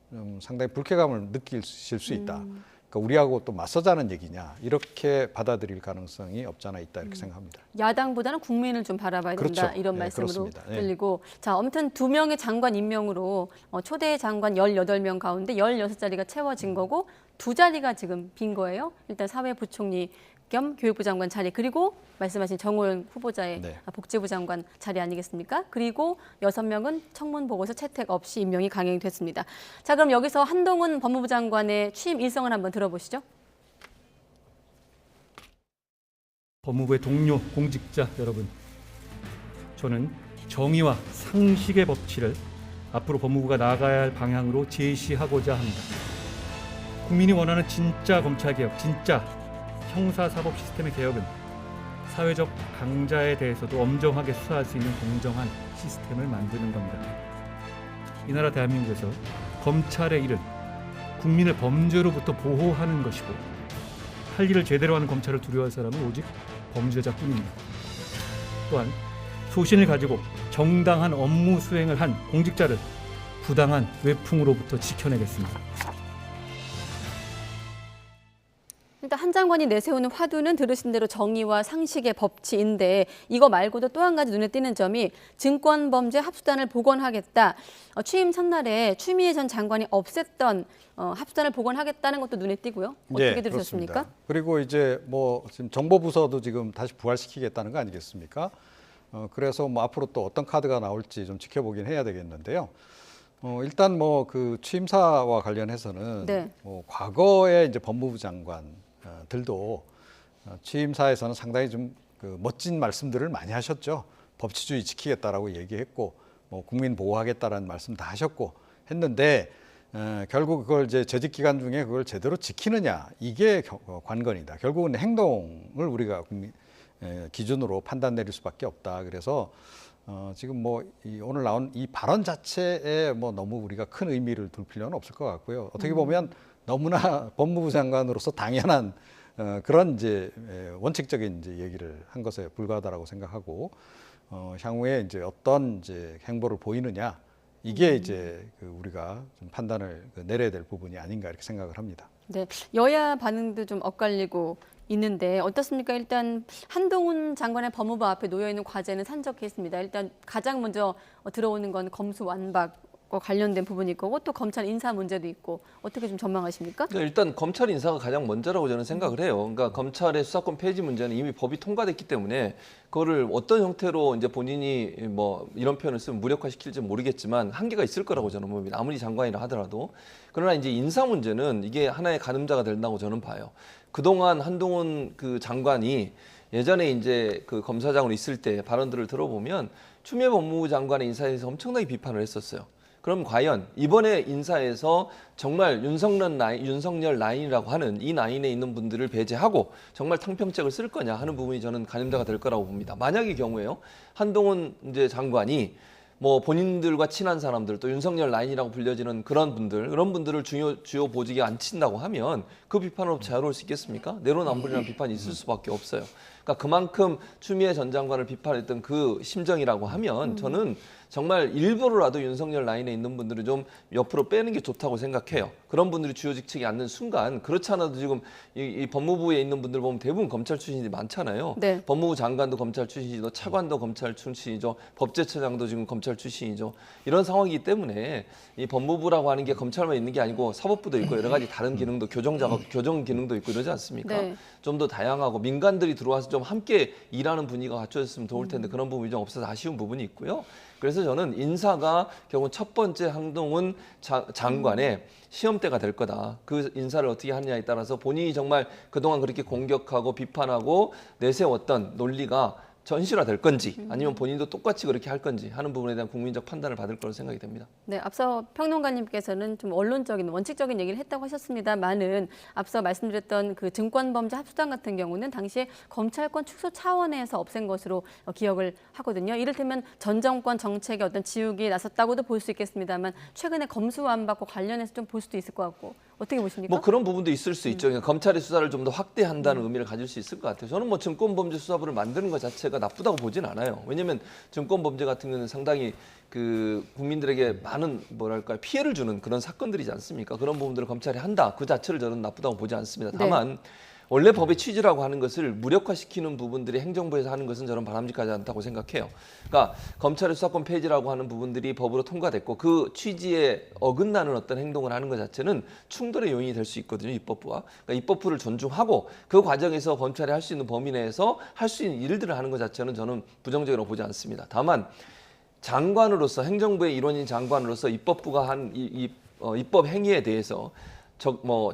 S10: 좀 상당히 불쾌감을 느끼실 수 있다. 그러니까 우리하고 또 맞서자는 얘기냐 이렇게 받아들일 가능성이 없잖아 있다 이렇게 생각합니다.
S6: 야당보다는 국민을 좀 바라봐야 된다
S10: 그렇죠.
S6: 이런
S10: 네,
S6: 말씀으로
S10: 그렇습니다. 네.
S6: 들리고 자 아무튼 2명의 장관 임명으로 초대 장관 18명 가운데 16자리가 채워진 거고 2자리가 지금 빈 거예요. 일단 사회부총리 겸 교육부 장관 자리 그리고 말씀하신 정호영 후보자의
S10: 네.
S6: 복지부 장관 자리 아니겠습니까? 그리고 6명은 청문 보고서 채택 없이 임명이 강행이 됐습니다. 자 그럼 여기서 한동훈 법무부 장관의 취임 일성을 한번 들어보시죠.
S16: 법무부의 동료 공직자 여러분, 저는 정의와 상식의 법치를 앞으로 법무부가 나아가야 할 방향으로 제시하고자 합니다. 국민이 원하는 진짜 검찰개혁, 진짜 형사사법 시스템의 개혁은 사회적 강자에 대해서도 엄정하게 수사할 수 있는 공정한 시스템을 만드는 겁니다. 이 나라 대한민국에서 검찰의 일은 국민을 범죄로부터 보호하는 것이고 할 일을 제대로 하는 검찰을 두려워할 사람은 오직 범죄자뿐입니다. 또한 소신을 가지고 정당한 업무 수행을 한 공직자를 부당한 외풍으로부터 지켜내겠습니다.
S6: 일단 한 장관이 내세우는 화두는 들으신 대로 정의와 상식의 법치인데 이거 말고도 또 한 가지 눈에 띄는 점이 증권범죄 합수단을 복원하겠다. 취임 첫날에 추미애 전 장관이 없앴던 합수단을 복원하겠다는 것도 눈에 띄고요. 어떻게
S10: 네,
S6: 들으셨습니까?
S10: 그렇습니다. 그리고 이제 뭐 지금 정보부서도 지금 다시 부활시키겠다는 거 아니겠습니까? 그래서 뭐 앞으로 또 어떤 카드가 나올지 좀 지켜보긴 해야 되겠는데요. 일단 뭐 그 취임사와 관련해서는
S6: 네.
S10: 뭐 과거에 이제 법무부 장관들도 취임사에서는 상당히 좀 그 멋진 말씀들을 많이 하셨죠. 법치주의 지키겠다라고 얘기했고, 뭐 국민 보호하겠다라는 말씀 다 하셨고 했는데 결국 그걸 이제 재직 기간 중에 그걸 제대로 지키느냐 이게 관건이다. 결국은 행동을 우리가 기준으로 판단 내릴 수밖에 없다. 그래서 지금 뭐 오늘 나온 이 발언 자체에 뭐 너무 우리가 큰 의미를 둘 필요는 없을 것 같고요. 어떻게 보면 너무나 법무부 장관으로서 당연한 그런 이제 원칙적인 이제 얘기를 한 것에 불과하다라고 생각하고 향후에 이제 어떤 이제 행보를 보이느냐 이게 이제 우리가 좀 판단을 내려야 될 부분이 아닌가 이렇게 생각을 합니다.
S6: 네, 여야 반응도 좀 엇갈리고 있는데 어떻습니까? 일단 한동훈 장관의 법무부 앞에 놓여 있는 과제는 산적했습니다. 일단 가장 먼저 들어오는 건 검수완박과 관련된 부분일 거고 또 검찰 인사 문제도 있고 어떻게 좀 전망하십니까?
S9: 네, 일단 검찰 인사가 가장 먼저라고 저는 생각을 해요. 그러니까 검찰의 수사권 폐지 문제는 이미 법이 통과됐기 때문에 그거를 어떤 형태로 이제 본인이 뭐 이런 표현을 쓰면 무력화시킬지 모르겠지만 한계가 있을 거라고 저는 봅니다. 아무리 장관이라 하더라도. 그러나 이제 인사 문제는 이게 하나의 가늠자가 된다고 저는 봐요. 그동안 한동훈 그 장관이 예전에 이제 그 검사장으로 있을 때 발언들을 들어보면 추미애 법무부 장관의 인사에서 엄청나게 비판을 했었어요. 그럼 과연 이번에 인사에서 정말 윤석열 라인이라고 하는 이 라인에 있는 분들을 배제하고 정말 탕평책을 쓸 거냐 하는 부분이 저는 가늠자가 될 거라고 봅니다. 만약의 경우에요. 한동훈 이제 장관이 뭐 본인들과 친한 사람들 또 윤석열 라인이라고 불려지는 그런 분들을 주요 보직에 앉힌다고 하면 그 비판으로 자유로울 수 있겠습니까? 내로남불이라는 비판이 있을 수밖에 없어요. 그러니까 그만큼 추미애 전 장관을 비판했던 그 심정이라고 하면 저는 정말 일부러라도 윤석열 라인에 있는 분들을 좀 옆으로 빼는 게 좋다고 생각해요. 그런 분들이 주요 직책에 앉는 순간 그렇지 않아도 지금 이 법무부에 있는 분들 보면 대부분 검찰 출신이 많잖아요.
S6: 네.
S9: 법무부 장관도 검찰 출신이죠. 차관도 검찰 출신이죠. 법제처장도 지금 검찰 출신이죠. 이런 상황이기 때문에 이 법무부라고 하는 게 검찰만 있는 게 아니고 사법부도 있고 여러 가지 다른 기능도 교정 기능도 있고 이러지 않습니까?
S6: 네.
S9: 좀 더 다양하고 민간들이 들어와서 좀 함께 일하는 분위기가 갖춰졌으면 좋을 텐데 그런 부분이 좀 없어서 아쉬운 부분이 있고요. 그래서 저는 인사가 결국 첫 번째 한동훈 장관의 시험대가 될 거다. 그 인사를 어떻게 하느냐에 따라서 본인이 정말 그동안 그렇게 공격하고 비판하고 내세웠던 논리가 전실화될 건지 아니면 본인도 똑같이 그렇게 할 건지 하는 부분에 대한 국민적 판단을 받을 거로 생각이 됩니다.
S6: 네, 앞서 평론가님께서는 좀 원론적인, 원칙적인 얘기를 했다고 하셨습니다만은 앞서 말씀드렸던 그 증권범죄 합수단 같은 경우는 당시에 검찰권 축소 차원에서 없앤 것으로 기억을 하거든요. 이를테면 전 정권 정책의 어떤 지우기에 나섰다고도 볼 수 있겠습니다만 최근에 검수완박과 관련해서 좀 볼 수도 있을 것 같고 어떻게 보십니까?
S9: 뭐 그런 부분도 있을 수 있죠. 그러니까 검찰의 수사를 좀 더 확대한다는 의미를 가질 수 있을 것 같아요. 저는 뭐 증권범죄수사부를 만드는 것 자체가 나쁘다고 보진 않아요. 왜냐하면 증권범죄 같은 경우는 상당히 그 국민들에게 많은 뭐랄까 피해를 주는 그런 사건들이지 않습니까? 그런 부분들을 검찰이 한다. 그 자체를 저는 나쁘다고 보지 않습니다. 다만 원래 법의 취지라고 하는 것을 무력화시키는 부분들이 행정부에서 하는 것은 저는 바람직하지 않다고 생각해요. 그러니까 검찰의 수사권 폐지라고 하는 부분들이 법으로 통과됐고 그 취지에 어긋나는 어떤 행동을 하는 것 자체는 충돌의 요인이 될 수 있거든요. 입법부와. 그러니까 입법부를 존중하고 그 과정에서 검찰이 할 수 있는 범위 내에서 할 수 있는 일들을 하는 것 자체는 저는 부정적이라고 보지 않습니다. 다만 장관으로서 행정부의 일원인 장관으로서 입법부가 한 입법 행위에 대해서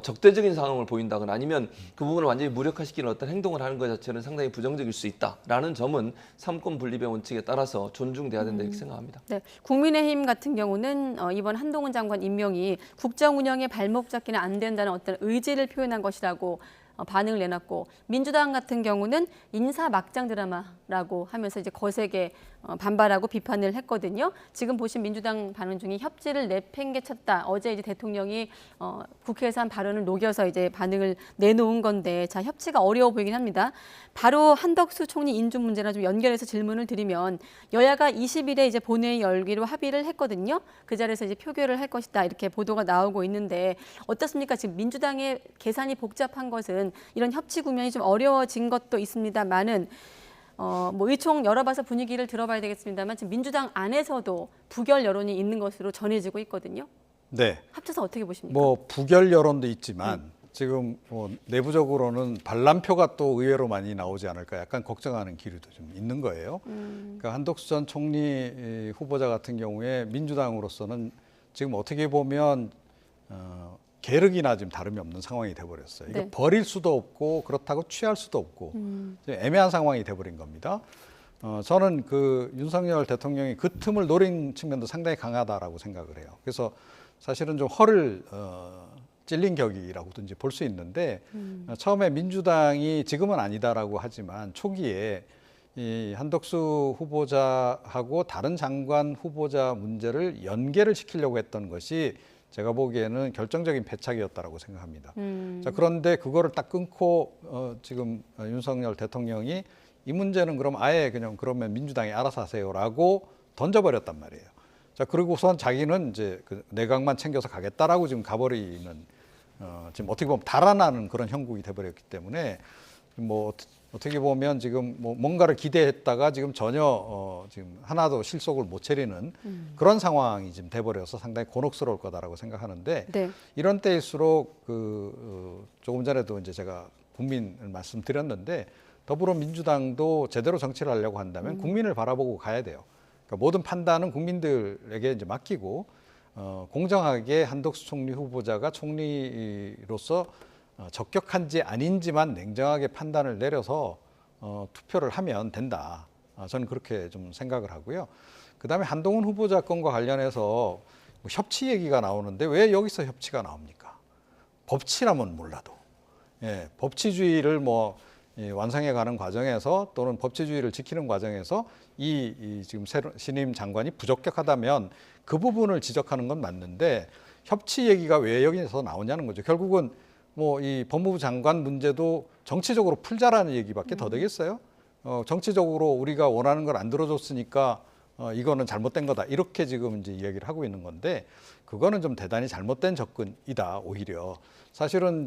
S9: 적대적인 상황을 보인다거나 아니면 그 부분을 완전히 무력화시키는 어떤 행동을 하는 것 자체는 상당히 부정적일 수 있다라는 점은 삼권 분립의 원칙에 따라서 존중돼야 된다 이렇게 생각합니다.
S6: 네, 국민의힘 같은 경우는 이번 한동훈 장관 임명이 국정 운영에 발목 잡기는 안 된다는 어떤 의지를 표현한 것이라고 반응을 내놨고, 민주당 같은 경우는 인사 막장 드라마라고 하면서 이제 거세게 반발하고 비판을 했거든요. 지금 보신 민주당 반응 중에 협치를 내팽개쳤다. 어제 이제 대통령이 국회에서 한 발언을 녹여서 이제 반응을 내놓은 건데, 자, 협치가 어려워 보이긴 합니다. 바로 한덕수 총리 인준 문제나 좀 연결해서 질문을 드리면, 여야가 20일에 이제 본회의 열기로 합의를 했거든요. 그 자리에서 이제 표결을 할 것이다 이렇게 보도가 나오고 있는데 어떻습니까? 지금 민주당의 계산이 복잡한 것은 이런 협치 구면이 좀 어려워진 것도 있습니다만은 뭐 의총 열어봐서 분위기를 들어봐야 되겠습니다만 지금 민주당 안에서도 부결 여론이 있는 것으로 전해지고 있거든요.
S10: 네.
S6: 합쳐서 어떻게 보십니까?
S10: 뭐 부결 여론도 있지만 지금 뭐 내부적으로는 반란표가 또 의외로 많이 나오지 않을까 약간 걱정하는 기류도 좀 있는 거예요. 그러니까 한덕수 전 총리 후보자 같은 경우에 민주당으로서는 지금 어떻게 보면 계륵이나 지금 다름이 없는 상황이 돼버렸어요. 이거 버릴 수도 없고 그렇다고 취할 수도 없고 애매한 상황이 돼버린 겁니다. 저는 그 윤석열 대통령이 그 틈을 노린 측면도 상당히 강하다라고 생각을 해요. 그래서 사실은 좀 허를 찔린 격이라고든지 볼 수 있는데 처음에 민주당이 지금은 아니다라고 하지만 초기에 이 한덕수 후보자하고 다른 장관 후보자 문제를 연계를 시키려고 했던 것이 제가 보기에는 결정적인 패착이었다라고 생각합니다. 자, 그런데 그거를 딱 끊고 지금 윤석열 대통령이 이 문제는 그럼 아예 그냥 그러면 민주당이 알아서 하세요라고 던져버렸단 말이에요. 자, 그리고선 자기는 이제 그 내각만 챙겨서 가겠다라고 지금 가버리는 지금 어떻게 보면 달아나는 그런 형국이 돼버렸기 때문에 뭐 어떻게 보면 지금 뭐 뭔가를 기대했다가 지금 전혀 지금 하나도 실속을 못 차리는 그런 상황이 지금 돼버려서 상당히 곤혹스러울 거다라고 생각하는데 이런 때일수록 조금 전에도 이제 제가 국민을 말씀드렸는데 더불어민주당도 제대로 정치를 하려고 한다면 국민을 바라보고 가야 돼요. 그러니까 모든 판단은 국민들에게 이제 맡기고 공정하게 한덕수 총리 후보자가 총리로서 적격한지 아닌지만 냉정하게 판단을 내려서 투표를 하면 된다. 저는 그렇게 좀 생각을 하고요. 그다음에 한동훈 후보자 건과 관련해서 뭐 협치 얘기가 나오는데 왜 여기서 협치가 나옵니까? 법치라면 몰라도 법치주의를 뭐 완성해 가는 과정에서 또는 법치주의를 지키는 과정에서 이 지금 신임 장관이 부적격하다면 그 부분을 지적하는 건 맞는데 협치 얘기가 왜 여기서 나오냐는 거죠. 결국은 뭐 이 법무부 장관 문제도 정치적으로 풀자라는 얘기밖에 더 되겠어요? 정치적으로 우리가 원하는 걸 안 들어줬으니까 이거는 잘못된 거다. 이렇게 지금 이제 이야기를 하고 있는 건데 그거는 좀 대단히 잘못된 접근이다. 오히려 사실은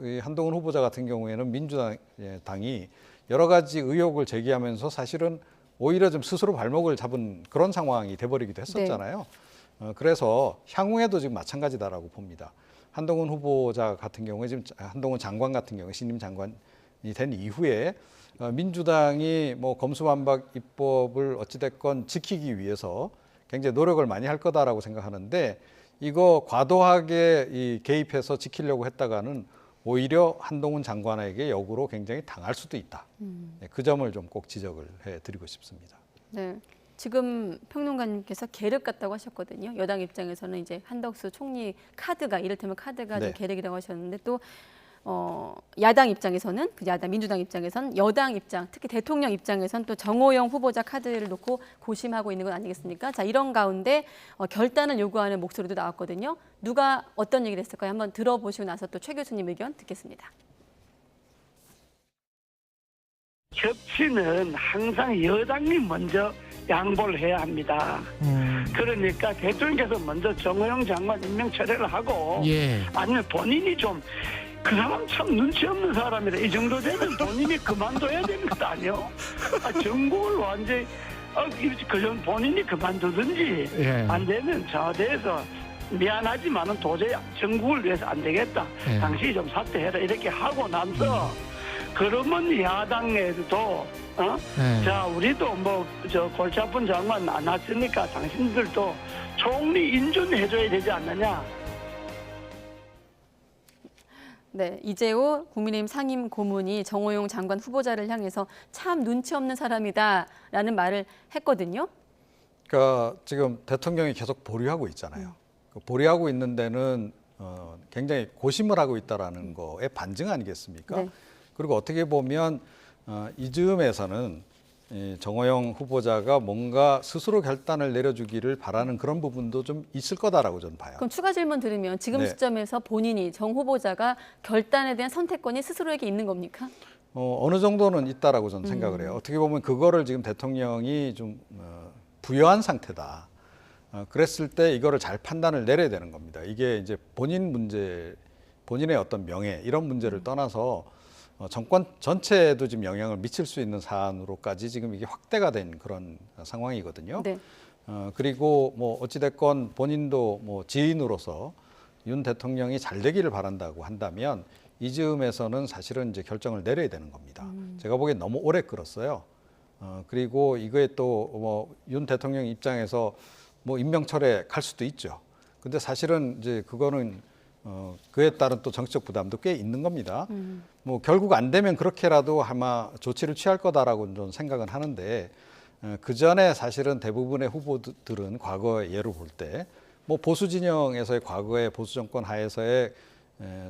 S10: 이 한동훈 후보자 같은 경우에는 민주당이 여러 가지 의혹을 제기하면서 사실은 오히려 좀 스스로 발목을 잡은 그런 상황이 돼버리기도 했었잖아요. 그래서 향후에도 지금 마찬가지다라고 봅니다. 한동훈 후보자 같은 경우에 지금 한동훈 장관 같은 경우에 신임 장관이 된 이후에 민주당이 뭐 검수완박 입법을 어찌됐건 지키기 위해서 굉장히 노력을 많이 할 거다라고 생각하는데 이거 과도하게 개입해서 지키려고 했다가는 오히려 한동훈 장관에게 역으로 굉장히 당할 수도 있다. 그 점을 좀 꼭 지적을 해드리고 싶습니다.
S6: 네. 지금 평론가님께서 계륵 같다고 하셨거든요. 여당 입장에서는 이제 한덕수 총리 카드가 이를테면 카드가 좀 계륵이라고 하셨는데 또 야당 입장에서는 야당 민주당 입장에서는 여당 입장, 특히 대통령 입장에서는 또 정호영 후보자 카드를 놓고 고심하고 있는 건 아니겠습니까? 자, 이런 가운데 결단을 요구하는 목소리도 나왔거든요. 누가 어떤 얘기를 했을까요? 한번 들어보시고 나서 또 최 교수님 의견 듣겠습니다.
S11: 협치는 항상 여당이 먼저 양보를 해야 합니다. 그러니까 대통령께서 먼저 정호영 장관 임명 철회를 하고 아니면 본인이 좀 그 사람 참 눈치 없는 사람이라 이 정도 되면 본인이 그만둬야 되는 것 아니요? 전국을 완전히 그냥 본인이 그만두든지 안 되면 저대해서 미안하지만은 도저히 전국을 위해서 안 되겠다. 당신이 좀 사퇴해라 이렇게 하고 나서 그러면 야당에도 자 우리도 뭐 저 골치 아픈 장관 안 왔으니까 당신들도 총리 인준해줘야 되지 않느냐.
S6: 네, 이재호 국민의힘 상임 고문이 정호영 장관 후보자를 향해서 참 눈치 없는 사람이다라는 말을 했거든요.
S10: 그러니까 지금 대통령이 계속 보류하고 있잖아요. 보류하고 있는 데는 굉장히 고심을 하고 있다라는 거에 반증 아니겠습니까?
S6: 네.
S10: 그리고 어떻게 보면 이 즈음에서는 정호영 후보자가 뭔가 스스로 결단을 내려주기를 바라는 그런 부분도 좀 있을 거다라고 저는 봐요.
S6: 그럼 추가 질문 드리면 지금
S10: 네.
S6: 시점에서 본인이 정 후보자가 결단에 대한 선택권이 스스로에게 있는 겁니까?
S10: 어느 정도는 있다라고 저는 생각을 해요. 어떻게 보면 그거를 지금 대통령이 좀 부여한 상태다. 그랬을 때 이거를 잘 판단을 내려야 되는 겁니다. 이게 이제 본인 문제, 본인의 어떤 명예 이런 문제를 떠나서 정권 전체에도 지금 영향을 미칠 수 있는 사안으로까지 지금 이게 확대가 된 그런 상황이거든요.
S6: 네.
S10: 그리고 뭐 어찌됐건 본인도 뭐 지인으로서 윤 대통령이 잘 되기를 바란다고 한다면 이 즈음에서는 사실은 이제 결정을 내려야 되는 겁니다. 제가 보기엔 너무 오래 끌었어요. 그리고 이거에 또 뭐 윤 대통령 입장에서 뭐 임명철회 갈 수도 있죠. 근데 사실은 이제 그거는 그에 따른 또 정치적 부담도 꽤 있는 겁니다. 뭐 결국 안 되면 그렇게라도 아마 조치를 취할 거다라고 좀 생각은 하는데 그 전에 사실은 대부분의 후보들은 과거의 예를 볼 때 뭐 보수 진영에서의 과거의 보수 정권 하에서의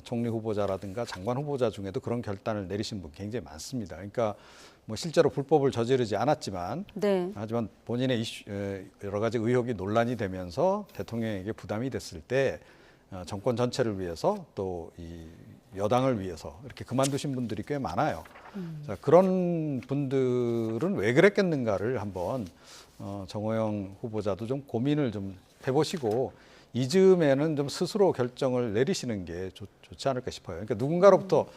S10: 총리 후보자라든가 장관 후보자 중에도 그런 결단을 내리신 분 굉장히 많습니다. 그러니까 뭐 실제로 불법을 저지르지 않았지만
S6: 네.
S10: 하지만 본인의 여러 가지 의혹이 논란이 되면서 대통령에게 부담이 됐을 때 정권 전체를 위해서 또 이 여당을 위해서 이렇게 그만두신 분들이 꽤 많아요. 자, 그런 분들은 왜 그랬겠는가를 한번 정호영 후보자도 좀 고민을 좀 해보시고 이 즈음에는 좀 스스로 결정을 내리시는 게 좋지 않을까 싶어요. 그러니까 누군가로부터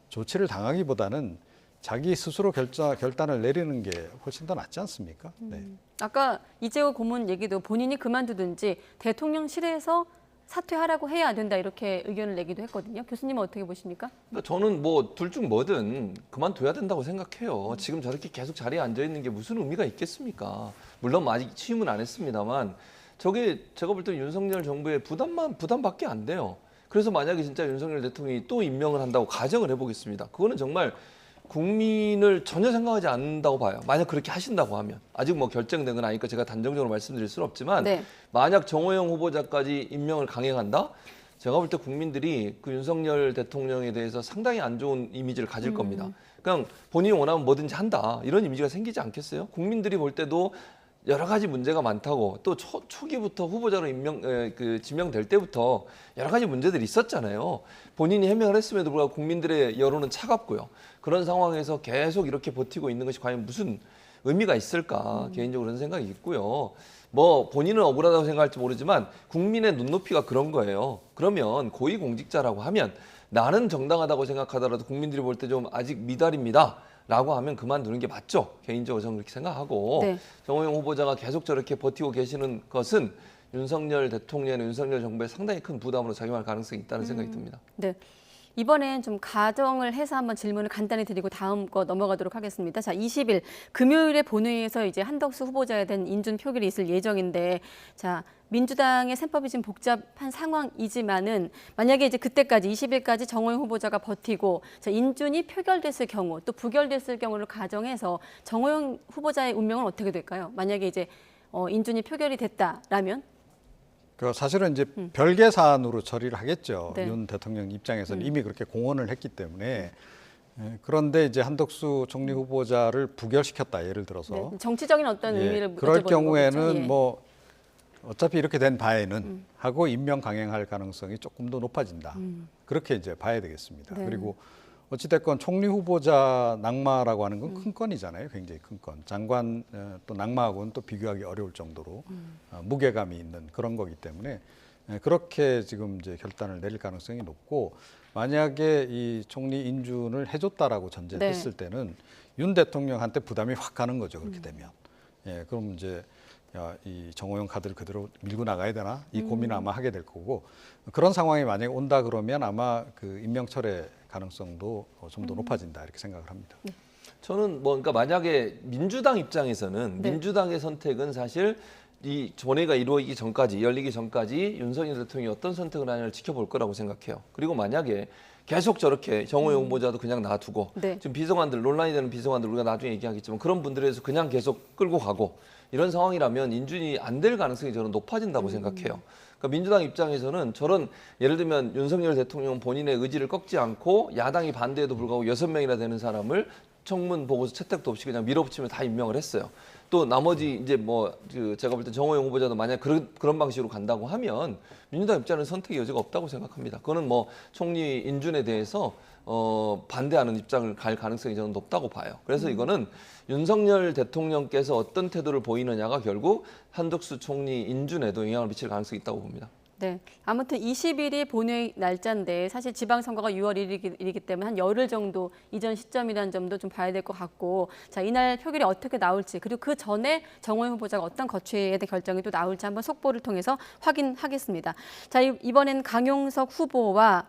S10: 조치를 당하기보다는 자기 스스로 결단을 내리는 게 훨씬 더 낫지 않습니까? 네.
S6: 아까 이재호 고문 얘기도 본인이 그만두든지 대통령실에서 사퇴하라고 해야 된다 이렇게 의견을 내기도 했거든요. 교수님은 어떻게 보십니까?
S9: 저는 뭐 둘 중 뭐든 그만둬야 된다고 생각해요. 지금 저렇게 계속 자리에 앉아 있는 게 무슨 의미가 있겠습니까? 물론 아직 취임은 안 했습니다만 저게 제가 볼 때 윤석열 정부의 부담밖에 안 돼요. 그래서 만약에 진짜 윤석열 대통령이 또 임명을 한다고 가정을 해보겠습니다. 그거는 정말 국민을 전혀 생각하지 않는다고 봐요. 만약 그렇게 하신다고 하면. 아직 뭐 결정된 건 아니니까 제가 단정적으로 말씀드릴 수는 없지만
S6: 네.
S9: 만약 정호영 후보자까지 임명을 강행한다? 제가 볼 때 국민들이 그 윤석열 대통령에 대해서 상당히 안 좋은 이미지를 가질 겁니다. 그냥 본인이 원하면 뭐든지 한다. 이런 이미지가 생기지 않겠어요? 국민들이 볼 때도 여러 가지 문제가 많다고 또 초기부터 후보자로 지명될 때부터 여러 가지 문제들이 있었잖아요. 본인이 해명을 했음에도 불구하고 국민들의 여론은 차갑고요. 그런 상황에서 계속 이렇게 버티고 있는 것이 과연 무슨 의미가 있을까 개인적으로 그런 생각이 있고요. 뭐 본인은 억울하다고 생각할지 모르지만 국민의 눈높이가 그런 거예요. 그러면 고위공직자라고 하면 나는 정당하다고 생각하더라도 국민들이 볼 때 좀 아직 미달입니다. 라고 하면 그만두는 게 맞죠. 개인적으로 저는 그렇게 생각하고
S6: 네.
S9: 정호영 후보자가 계속 저렇게 버티고 계시는 것은 윤석열 대통령의 윤석열 정부에 상당히 큰 부담으로 작용할 가능성이 있다는 생각이 듭니다.
S6: 네. 이번엔 좀 가정을 해서 한번 질문을 간단히 드리고 다음 거 넘어가도록 하겠습니다. 자, 20일 금요일에 본회의에서 이제 한덕수 후보자에 대한 인준 표결이 있을 예정인데, 자, 민주당의 셈법이 지금 복잡한 상황이지만은 만약에 이제 그때까지 20일까지 정호영 후보자가 버티고 자, 인준이 표결됐을 경우 또 부결됐을 경우를 가정해서 정호영 후보자의 운명은 어떻게 될까요? 만약에 이제 인준이 표결이 됐다라면?
S10: 그 사실은 이제 별개 사안으로 처리를 하겠죠.
S6: 네.
S10: 윤 대통령 입장에서는 이미 그렇게 공언을 했기 때문에. 그런데 이제 한덕수 총리 후보자를 부결시켰다, 예를 들어서.
S6: 네. 정치적인 어떤 의미를
S10: 그럴
S6: 여쭤보는
S10: 경우에는
S6: 거겠죠? 예.
S10: 뭐 어차피 이렇게 된 바에는 하고 임명 강행할 가능성이 조금 더 높아진다. 그렇게 이제 봐야 되겠습니다.
S6: 네.
S10: 그리고 어찌됐건 총리 후보자 낙마라고 하는 건 큰 건이잖아요. 굉장히 큰 건. 장관 또 낙마하고는 또 비교하기 어려울 정도로 무게감이 있는 그런 거기 때문에 그렇게 지금 이제 결단을 내릴 가능성이 높고, 만약에 이 총리 인준을 해줬다라고 전제했을 때는 윤 대통령한테 부담이 확 가는 거죠. 그렇게 되면. 예, 그럼 이제 야, 이 정호영 카드를 그대로 밀고 나가야 되나? 이 고민을 아마 하게 될 거고, 그런 상황이 만약에 온다 그러면 아마 그 임명철회 가능성도 좀 더 높아진다, 이렇게 생각을 합니다.
S9: 저는 뭐 그러니까 만약에 민주당 입장에서는 민주당의 선택은 사실 이 전회가 이루어지기 전까지, 열리기 전까지 윤석열 대통령이 어떤 선택을 하냐를 지켜볼 거라고 생각해요. 그리고 만약에 계속 저렇게 정호영 후보자도 그냥 놔두고 지금 비서관들, 논란이 되는 비서관들 우리가 나중에 얘기하겠지만 그런 분들에 대해서 그냥 계속 끌고 가고 이런 상황이라면 인준이 안 될 가능성이 저는 높아진다고 생각해요. 그러니까 민주당 입장에서는 저런, 예를 들면 윤석열 대통령은 본인의 의지를 꺾지 않고 야당이 반대에도 불구하고 6명이나 되는 사람을 청문 보고서 채택도 없이 그냥 밀어붙이면 다 임명을 했어요. 또 나머지 이제 뭐 제가 볼 때 정호영 후보자도 만약 그런 방식으로 간다고 하면 민주당 입장에는 선택의 여지가 없다고 생각합니다. 그거는 뭐 총리 인준에 대해서 반대하는 입장을 갈 가능성이 저는 높다고 봐요. 그래서 이거는 윤석열 대통령께서 어떤 태도를 보이느냐가 결국 한덕수 총리 인준에도 영향을 미칠 가능성이 있다고 봅니다.
S6: 네, 아무튼 20일이 본회의 날짜인데 사실 지방선거가 6월 1일이기 때문에 한 열흘 정도 이전 시점이라는 점도 좀 봐야 될 것 같고, 자, 이날 표결이 어떻게 나올지, 그리고 그 전에 정호영 후보자가 어떤 거취에 대한 결정이 또 나올지 한번 속보를 통해서 확인하겠습니다. 자, 이번엔 강용석 후보와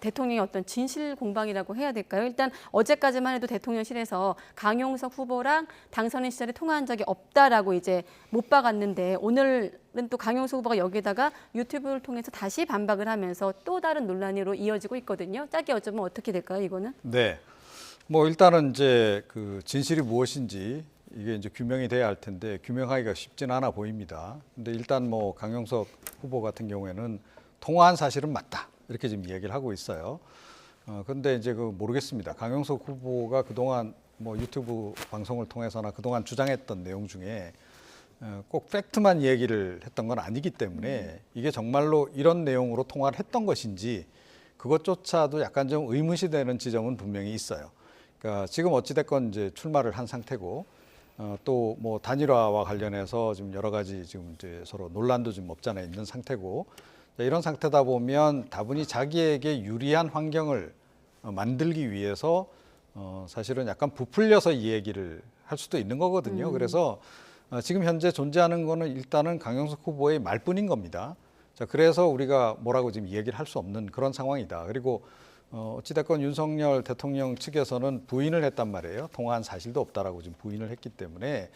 S6: 대통령의 어떤 진실 공방이라고 해야 될까요? 일단 어제까지만 해도 대통령실에서 강용석 후보랑 당선인 시절에 통화한 적이 없다라고 이제 못 박았는데, 오늘은 또 강용석 후보가 여기다가 유튜브를 통해서 다시 반박을 하면서 또 다른 논란으로 이어지고 있거든요. 짧게 여쭤보면 어떻게 될까요, 이거는?
S10: 네. 뭐 일단은 이제 그 진실이 무엇인지 이게 이제 규명이 돼야 할 텐데 규명하기가 쉽지는 않아 보입니다. 근데 일단 뭐 강용석 후보 같은 경우에는 통화한 사실은 맞다, 이렇게 지금 얘기를 하고 있어요. 그런데 이제 그 모르겠습니다. 강용석 후보가 그동안 뭐 유튜브 방송을 통해서나 그동안 주장했던 내용 중에 꼭 팩트만 얘기를 했던 건 아니기 때문에 이게 정말로 이런 내용으로 통화를 했던 것인지 그것조차도 약간 좀 의문시 되는 지점은 분명히 있어요. 그러니까 지금 어찌됐건 이제 출마를 한 상태고, 또 뭐 단일화와 관련해서 지금 여러 가지 지금 이제 서로 논란도 좀 없잖아 있는 상태고, 이런 상태다 보면 다분히 자기에게 유리한 환경을 만들기 위해서 사실은 약간 부풀려서 이 얘기를 할 수도 있는 거거든요. 그래서 지금 현재 존재하는 거는 일단은 강용석 후보의 말뿐인 겁니다. 자, 그래서 우리가 뭐라고 지금 얘기를 할 수 없는 그런 상황이다. 그리고 어찌됐건 윤석열 대통령 측에서는 부인을 했단 말이에요. 통화한 사실도 없다라고 지금 부인을 했기 때문에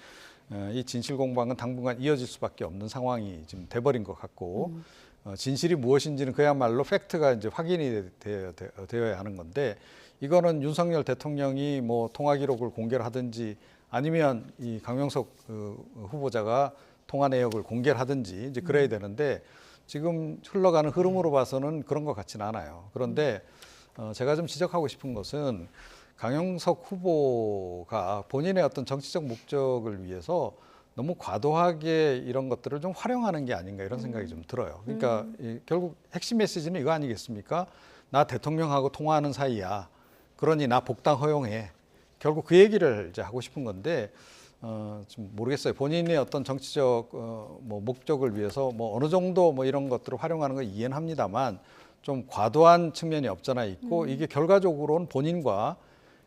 S10: 이 진실 공방은 당분간 이어질 수밖에 없는 상황이 지금 돼버린 것 같고, 진실이 무엇인지는 그야말로 팩트가 이제 확인이 되어야 하는 건데, 이거는 윤석열 대통령이 뭐 통화 기록을 공개를 하든지 아니면 이 강용석 후보자가 통화 내역을 공개를 하든지 이제 그래야 되는데, 지금 흘러가는 흐름으로 봐서는 그런 것 같지는 않아요. 그런데 제가 좀 지적하고 싶은 것은 강용석 후보가 본인의 어떤 정치적 목적을 위해서 너무 과도하게 이런 것들을 좀 활용하는 게 아닌가, 이런 생각이 좀 들어요. 그러니까 결국 핵심 메시지는 이거 아니겠습니까? 나 대통령하고 통화하는 사이야. 그러니 나 복당 허용해. 결국 그 얘기를 이제 하고 싶은 건데, 좀 모르겠어요. 본인의 어떤 정치적 뭐 목적을 위해서 뭐 어느 정도 뭐 이런 것들을 활용하는 거 이해는 합니다만, 좀 과도한 측면이 없잖아 있고, 이게 결과적으로는 본인과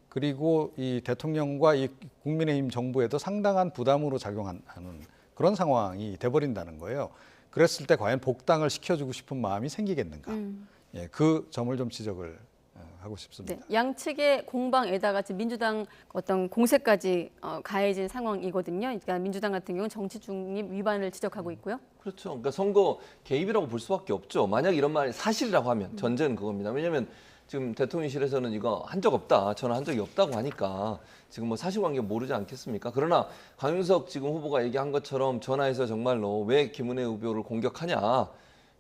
S10: 그리고 이 대통령과 이 국민의힘 정부에도 상당한 부담으로 작용하는 그런 상황이 돼버린다는 거예요. 그랬을 때 과연 복당을 시켜주고 싶은 마음이 생기겠는가? 예, 그 점을 좀 지적을 하고 싶습니다.
S6: 네, 양측의 공방에다가 지금 민주당 어떤 공세까지 가해진 상황이거든요. 그러니까 민주당 같은 경우는 정치 중립 위반을 지적하고 있고요.
S9: 그렇죠. 그러니까 선거 개입이라고 볼 수밖에 없죠. 만약 이런 말이 사실이라고 하면 전제는 그겁니다. 왜냐하면 지금 대통령실에서는 이거 한 적 없다, 저는 한 적이 없다고 하니까 지금 뭐 사실관계 모르지 않겠습니까? 그러나 강윤석 지금 후보가 얘기한 것처럼 전화해서 정말로 왜 김은혜 후보를 공격하냐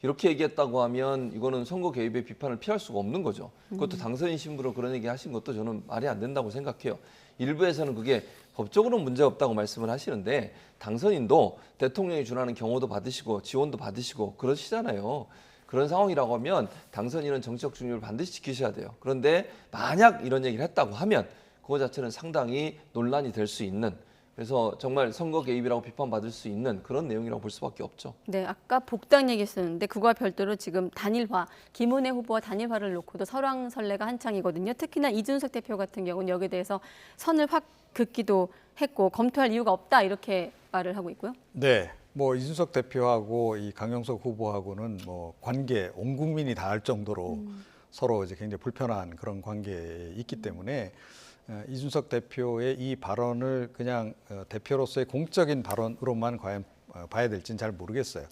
S9: 이렇게 얘기했다고 하면 이거는 선거 개입의 비판을 피할 수가 없는 거죠. 그것도 당선인 신분으로 그런 얘기 하신 것도 저는 말이 안 된다고 생각해요. 일부에서는 그게 법적으로는 문제가 없다고 말씀을 하시는데 당선인도 대통령이 준하는 경호도 받으시고 지원도 받으시고 그러시잖아요. 그런 상황이라고 하면 당선인은 정치적 중립을 반드시 지키셔야 돼요. 그런데 만약 이런 얘기를 했다고 하면 그거 자체는 상당히 논란이 될 수 있는, 그래서 정말 선거 개입이라고 비판받을 수 있는 그런 내용이라고 볼 수밖에 없죠.
S6: 네, 아까 복당 얘기했었는데 그거와 별도로 지금 단일화, 김은혜 후보와 단일화를 놓고도 설왕설래가 한창이거든요. 특히나 이준석 대표 같은 경우는 여기에 대해서 선을 확 긋기도 했고 검토할 이유가 없다 이렇게 말을 하고 있고요.
S10: 네, 뭐 이준석 대표하고 이 강용석 후보하고는 뭐 관계 온 국민이 다 알 정도로 서로 이제 굉장히 불편한 그런 관계에 있기 때문에 이준석 대표의 이 발언을 그냥 대표로서의 공적인 발언으로만 과연 봐야 될지는 잘 모르겠어요.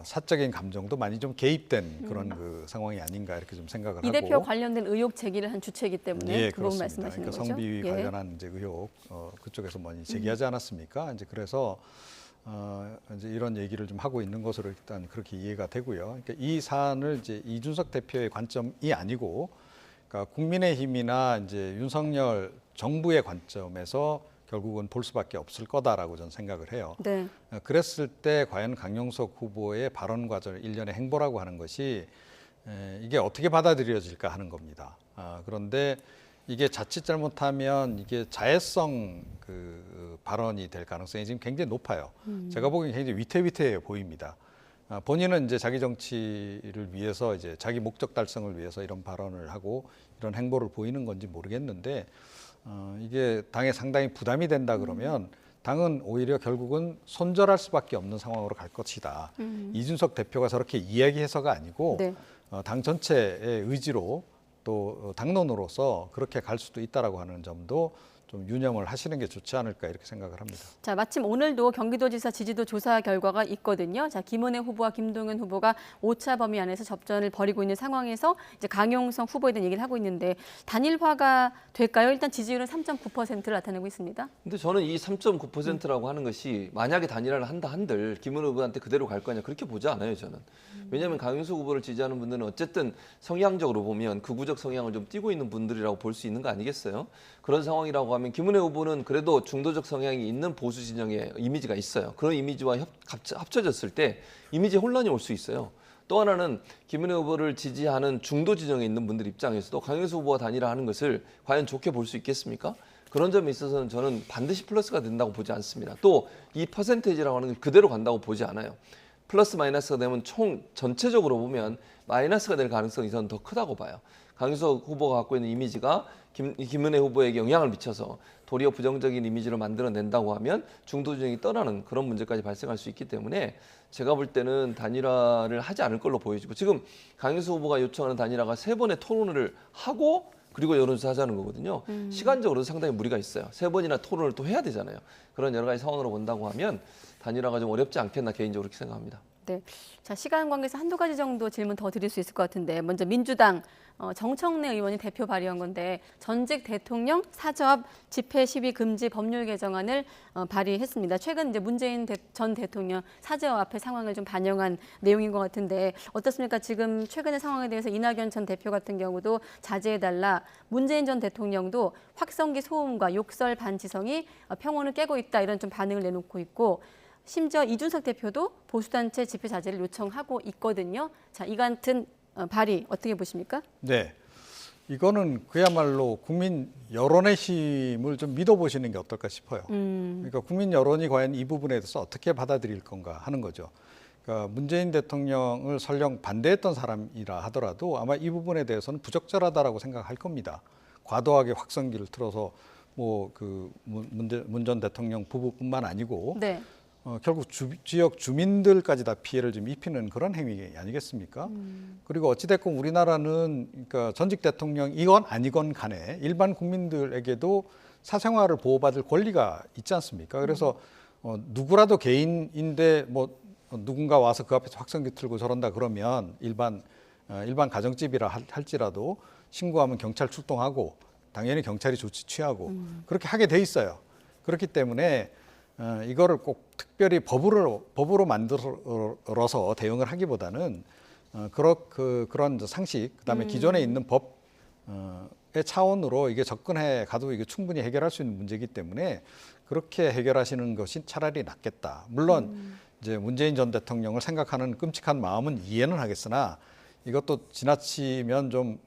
S10: 사적인 감정도 많이 좀 개입된 그런 그 상황이 아닌가 이렇게 좀 생각을 하고.
S6: 이 대표 관련된 의혹 제기를 한 주체이기 때문에
S10: 예,
S6: 그 부분
S10: 그렇습니다.
S6: 말씀하시는
S10: 그러니까
S6: 거죠?
S10: 성비 관련한 이제 의혹 그쪽에서 많이 제기하지 않았습니까? 이제 그래서 이제 이런 얘기를 좀 하고 있는 것으로 일단 그렇게 이해가 되고요. 그러니까 이 사안을 이제 이준석 대표의 관점이 아니고, 그러니까 국민의힘이나 이제 윤석열 정부의 관점에서 결국은 볼 수밖에 없을 거다라고 저는 생각을 해요.
S6: 네.
S10: 그랬을 때 과연 강용석 후보의 발언 과정 일련의 행보라고 하는 것이 이게 어떻게 받아들여질까 하는 겁니다. 그런데 이게 자칫 잘못하면 이게 자해성 그 발언이 될 가능성이 지금 굉장히 높아요. 제가 보기엔 굉장히 위태위태해 보입니다. 본인은 이제 자기 정치를 위해서 이제 자기 목적 달성을 위해서 이런 발언을 하고 이런 행보를 보이는 건지 모르겠는데 이게 당에 상당히 부담이 된다 그러면 당은 오히려 결국은 손절할 수밖에 없는 상황으로 갈 것이다. 이준석 대표가 저렇게 이야기해서가 아니고
S6: 네.
S10: 당 전체의 의지로 또 당론으로서 그렇게 갈 수도 있다라고 하는 점도 좀 유념을 하시는 게 좋지 않을까 이렇게 생각을 합니다.
S6: 자, 마침 오늘도 경기도지사 지지도 조사 결과가 있거든요. 자, 김은혜 후보와 김동연 후보가 오차 범위 안에서 접전을 벌이고 있는 상황에서 이제 강용석 후보에 대한 얘기를 하고 있는데 단일화가 될까요? 일단 지지율은 3.9%를 나타내고 있습니다.
S9: 근데 저는 이 3.9%라고 하는 것이 만약에 단일화를 한다 한들 김은혜 후보한테 그대로 갈 거냐 그렇게 보지 않아요, 저는. 왜냐하면 강용석 후보를 지지하는 분들은 어쨌든 성향적으로 보면 극우적 성향을 좀 띠고 있는 분들이라고 볼 수 있는 거 아니겠어요? 그런 상황이라고 하면 김은혜 후보는 그래도 중도적 성향이 있는 보수 진영의 이미지가 있어요. 그런 이미지와 합쳐졌을 때 이미지 혼란이 올 수 있어요. 또 하나는 김은혜 후보를 지지하는 중도 진영에 있는 분들 입장에서도 강용석 후보와 단일화하는 것을 과연 좋게 볼 수 있겠습니까? 그런 점에 있어서는 저는 반드시 플러스가 된다고 보지 않습니다. 또 이 퍼센테이지라고 하는 게 그대로 간다고 보지 않아요. 플러스 마이너스가 되면 총 전체적으로 보면 마이너스가 될 가능성이 저는 더 크다고 봐요. 강용석 후보가 갖고 있는 이미지가 김은혜 후보에게 영향을 미쳐서 도리어 부정적인 이미지를 만들어낸다고 하면 중도 진영이 떠나는 그런 문제까지 발생할 수 있기 때문에 제가 볼 때는 단일화를 하지 않을 걸로 보여지고, 지금 강용석 후보가 요청하는 단일화가 3번의 토론을 하고 그리고 여론조사 하자는 거거든요. 시간적으로도 상당히 무리가 있어요. 3번이나 토론을 또 해야 되잖아요. 그런 여러 가지 상황으로 본다고 하면 단일화가 좀 어렵지 않겠나 개인적으로 그렇게 생각합니다.
S6: 네. 자, 시간 관계에서 한두 가지 정도 질문 더 드릴 수 있을 것 같은데, 먼저 민주당 정청래 의원이 대표 발의한 건데 전직 대통령 사저합 집회 시위 금지 법률 개정안을 발의했습니다. 최근 이제 문재인 전 대통령 사저합 앞의 상황을 좀 반영한 내용인 것 같은데 어떻습니까? 지금 최근의 상황에 대해서 이낙연 전 대표 같은 경우도 자제해달라. 문재인 전 대통령도 확성기 소음과 욕설 반지성이 평온을 깨고 있다 이런 좀 반응을 내놓고 있고. 심지어 이준석 대표도 보수단체 집회 자제를 요청하고 있거든요. 자, 이 같은 발의 어떻게 보십니까?
S10: 네, 이거는 그야말로 국민 여론의 힘을 좀 믿어보시는 게 어떨까 싶어요. 그러니까 국민 여론이 과연 이 부분에 대해서 어떻게 받아들일 건가 하는 거죠. 그러니까 문재인 대통령을 설령 반대했던 사람이라 하더라도 아마 이 부분에 대해서는 부적절하다라고 생각할 겁니다. 과도하게 확성기를 틀어서 뭐 그 문 전 대통령 부부뿐만 아니고. 네. 결국 지역 주민들까지 다 피해를 좀 입히는 그런 행위 아니겠습니까? 그리고 어찌됐건 우리나라는 그러니까 전직 대통령이건 아니건 간에 일반 국민들에게도 사생활을 보호받을 권리가 있지 않습니까? 그래서 누구라도 개인인데 뭐 누군가 와서 그 앞에서 확성기 틀고 저런다 그러면 일반 일반 가정집이라 할지라도 신고하면 경찰 출동하고 당연히 경찰이 조치 취하고 그렇게 하게 돼 있어요. 그렇기 때문에 이거를 꼭 특별히 법으로 만들어서 대응을 하기보다는 그런 상식, 그다음에 기존에 있는 법의 차원으로 이게 접근해 가도 이게 충분히 해결할 수 있는 문제이기 때문에 그렇게 해결하시는 것이 차라리 낫겠다. 물론 이제 문재인 전 대통령을 생각하는 끔찍한 마음은 이해는 하겠으나 이것도 지나치면 좀